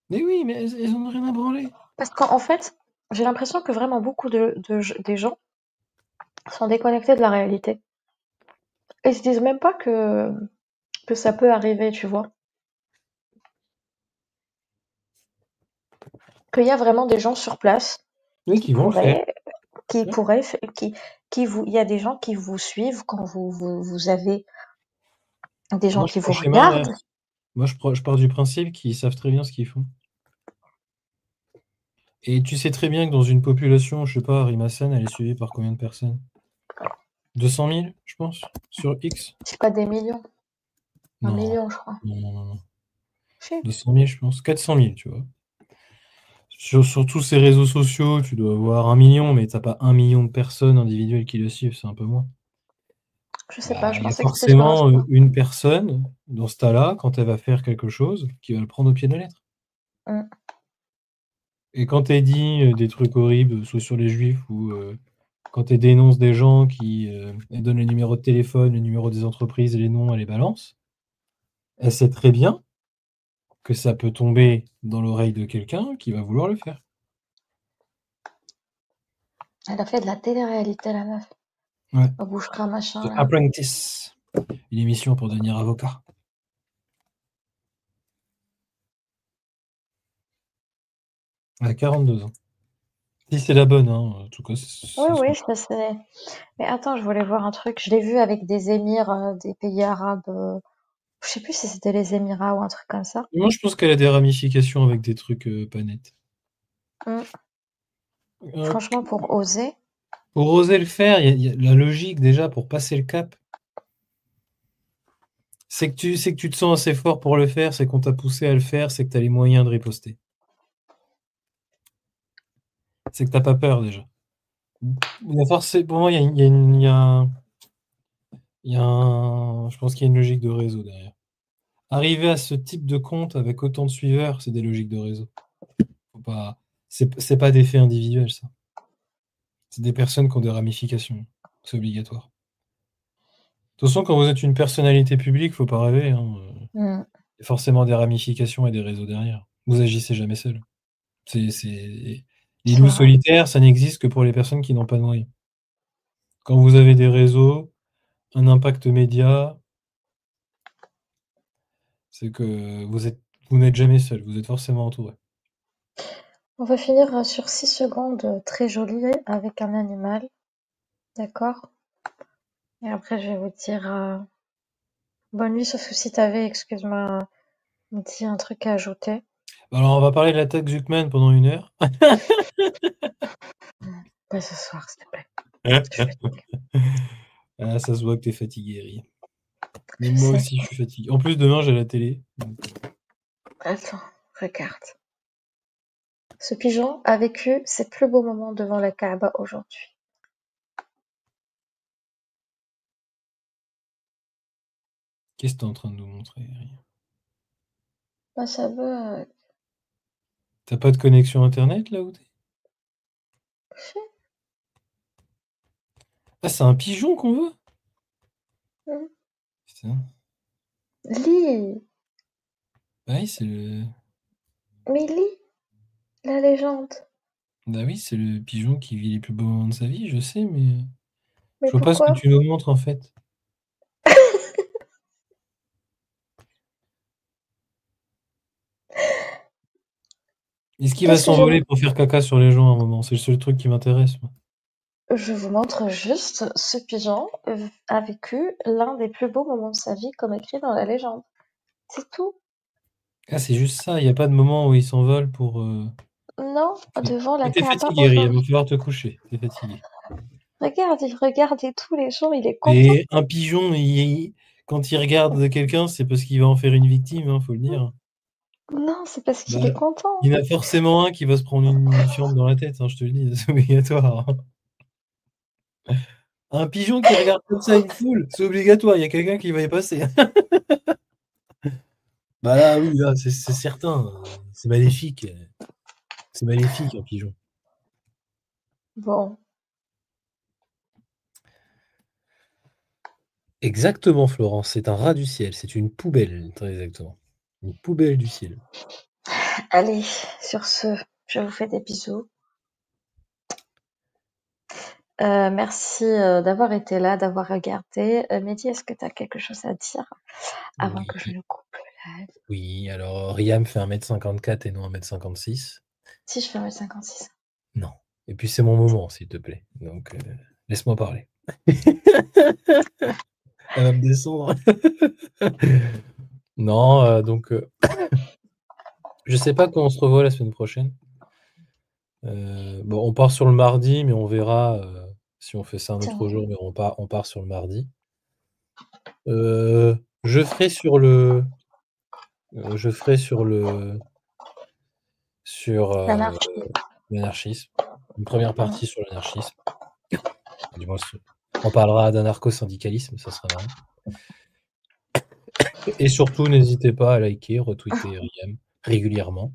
[SPEAKER 2] Mais oui, mais elles en ont rien à branler.
[SPEAKER 1] Parce qu'en fait, j'ai l'impression que vraiment beaucoup des gens sont déconnectés de la réalité. Et ils se disent même pas que ça peut arriver, tu vois. Qu'il y a vraiment des gens sur place
[SPEAKER 2] Oui, qui vont le faire.
[SPEAKER 1] Il y a des gens qui vous suivent quand vous avez des gens
[SPEAKER 2] Moi,
[SPEAKER 1] qui
[SPEAKER 2] je
[SPEAKER 1] vous
[SPEAKER 2] prends le schéma
[SPEAKER 1] regardent.
[SPEAKER 2] inverse. Moi, je pars du principe qu'ils savent très bien ce qu'ils font. Et tu sais très bien que dans une population, je sais pas, Riem Hassan, elle est suivie par combien de personnes? 200 000, je pense, sur X.
[SPEAKER 1] C'est pas des millions. Un
[SPEAKER 2] Non.
[SPEAKER 1] million, je crois.
[SPEAKER 2] Non.
[SPEAKER 1] Si.
[SPEAKER 2] 200 000, je pense. 400 000, tu vois. Sur tous ces réseaux sociaux, tu dois avoir 1 million, mais t'as pas 1 million de personnes individuelles qui le suivent, c'est un peu moins.
[SPEAKER 1] Je sais pas, je
[SPEAKER 2] Il y a
[SPEAKER 1] pensais que c'était sur
[SPEAKER 2] forcément
[SPEAKER 1] Insta.
[SPEAKER 2] une personne, dans ce tas-là, quand elle va faire quelque chose, qui va le prendre au pied de la lettre.
[SPEAKER 1] Mm.
[SPEAKER 2] Et quand elle dit des trucs horribles, soit sur les juifs, ou quand elle dénonce des gens qui elle donne les numéros de téléphone, les numéros des entreprises et les noms, elle les balance, elle sait très bien que ça peut tomber dans l'oreille de quelqu'un qui va vouloir le faire.
[SPEAKER 1] Elle a fait de la télé-réalité, la meuf.
[SPEAKER 2] Ouais.
[SPEAKER 1] Au Bouchera, machin.
[SPEAKER 2] The
[SPEAKER 1] Là.
[SPEAKER 2] Apprentice. Une émission pour devenir avocat. Elle a 42 ans. Si c'est la bonne, hein. En tout cas,
[SPEAKER 1] Oui, ça c'est. Mais attends, je voulais voir un truc. Je l'ai vu avec des émirs des pays arabes. Je sais plus si c'était les Émirats ou un truc comme ça.
[SPEAKER 2] Moi, je pense qu'elle a des ramifications avec des trucs pas nets.
[SPEAKER 1] Franchement, pour oser.
[SPEAKER 2] Pour oser le faire, il y a la logique déjà pour passer le cap. C'est que tu te sens assez fort pour le faire, c'est qu'on t'a poussé à le faire, c'est que tu as les moyens de riposter. C'est que tu n'as pas peur déjà. Pour moi, je pense qu'il y a une logique de réseau derrière. Arriver à ce type de compte avec autant de suiveurs, c'est des logiques de réseau. C'est pas des faits individuels, ça. C'est des personnes qui ont des ramifications. C'est obligatoire. De toute façon, quand vous êtes une personnalité publique, faut pas rêver. Hein. Il y a forcément des ramifications et des réseaux derrière. Vous agissez jamais seul. Les loups solitaires, ça n'existe que pour les personnes qui n'ont pas de moyens. Quand vous avez des réseaux, un impact média, c'est que vous n'êtes jamais seul. Vous êtes forcément entouré.
[SPEAKER 1] On va finir sur 6 secondes très jolies avec un animal. D'accord? Et après, je vais vous dire bonne nuit, sauf que si t'avais, excuse-moi, dit un truc à ajouter.
[SPEAKER 2] Alors, on va parler de l'attaque Zuckman pendant 1 heure.
[SPEAKER 1] Pas ce soir, s'il te plaît.
[SPEAKER 2] Ah, ça se voit que t'es fatigué, Rie. Mais moi aussi, je suis fatigué. En plus, demain, j'ai la télé. Donc...
[SPEAKER 1] Attends, regarde. Ce pigeon a vécu ses plus beaux moments devant la Kaaba aujourd'hui.
[SPEAKER 2] Qu'est-ce que t'es en train de nous montrer, Rie?
[SPEAKER 1] Bah, ça veut...
[SPEAKER 2] T'as pas de connexion internet, là où t'es? Ah, c'est un pigeon qu'on voit? Putain.
[SPEAKER 1] Lis!
[SPEAKER 2] Bah oui, c'est le...
[SPEAKER 1] Mais lis la légende.
[SPEAKER 2] Bah oui, c'est le pigeon qui vit les plus beaux moments de sa vie, je sais, mais je vois
[SPEAKER 1] pourquoi?
[SPEAKER 2] pas ce que tu nous montres, en fait. Est-ce qu'il va s'envoler pour faire caca sur les gens à un moment? C'est le seul truc qui m'intéresse, moi.
[SPEAKER 1] Je vous montre juste ce pigeon a vécu l'un des plus beaux moments de sa vie, comme écrit dans la légende. C'est tout.
[SPEAKER 2] Ah, c'est juste ça, il n'y a pas de moment où il s'envole pour...
[SPEAKER 1] Non, devant la
[SPEAKER 2] T'es
[SPEAKER 1] Kaaba
[SPEAKER 2] fatigué, Riyam, il
[SPEAKER 1] aujourd'hui.
[SPEAKER 2] va falloir te coucher. T'es fatigué.
[SPEAKER 1] Regarde, il regarde et tous les jours, il est content.
[SPEAKER 2] Et un pigeon, quand il regarde quelqu'un, c'est parce qu'il va en faire une victime, hein, faut le dire.
[SPEAKER 1] Non, c'est parce qu'il est content.
[SPEAKER 2] Il y en a forcément un qui va se prendre une fiente dans la tête, hein, je te le dis, c'est obligatoire. Un pigeon qui regarde comme ça une foule, c'est obligatoire, il y a quelqu'un qui va y passer. Bah là, oui, là, c'est certain. C'est maléfique. C'est maléfique, un pigeon.
[SPEAKER 1] Bon.
[SPEAKER 2] Exactement, Florence, c'est un rat du ciel, c'est une poubelle, très exactement. Une poubelle du ciel.
[SPEAKER 1] Allez, sur ce, je vous fais des bisous. Merci d'avoir été là, d'avoir regardé. Mehdi, est-ce que tu as quelque chose à dire avant que je ne coupe le live?
[SPEAKER 2] Oui, alors Riyam fait 1m54 et non 1m56.
[SPEAKER 1] Si je fais 1m56.
[SPEAKER 2] Non. Et puis c'est mon moment, s'il te plaît. Donc, laisse-moi parler. Elle va me descendre. Non, donc... je sais pas quand on se revoit la semaine prochaine. Bon, on part sur le mardi, mais on verra si on fait ça un autre jour, mais on part sur le mardi. Je ferai sur l'anarchisme. Une première partie sur l'anarchisme. Du moins, on parlera d'anarcho-syndicalisme, ça sera marrant. Et surtout, n'hésitez pas à liker, retweeter Riyam régulièrement.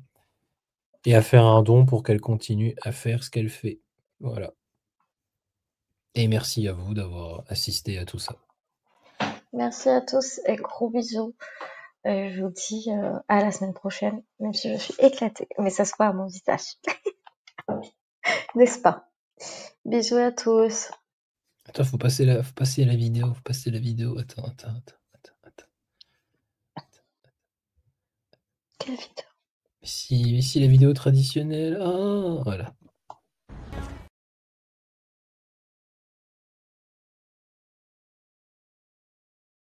[SPEAKER 2] Et à faire un don pour qu'elle continue à faire ce qu'elle fait. Voilà. Et merci à vous d'avoir assisté à tout ça.
[SPEAKER 1] Merci à tous et gros bisous. Je vous dis à la semaine prochaine, même si je suis éclatée, mais ça se voit à mon visage. N'est-ce pas? Bisous à tous.
[SPEAKER 2] Attends, faut passer la vidéo. Attends.
[SPEAKER 1] Quelle vidéo?
[SPEAKER 2] Si la vidéo traditionnelle. Oh, voilà.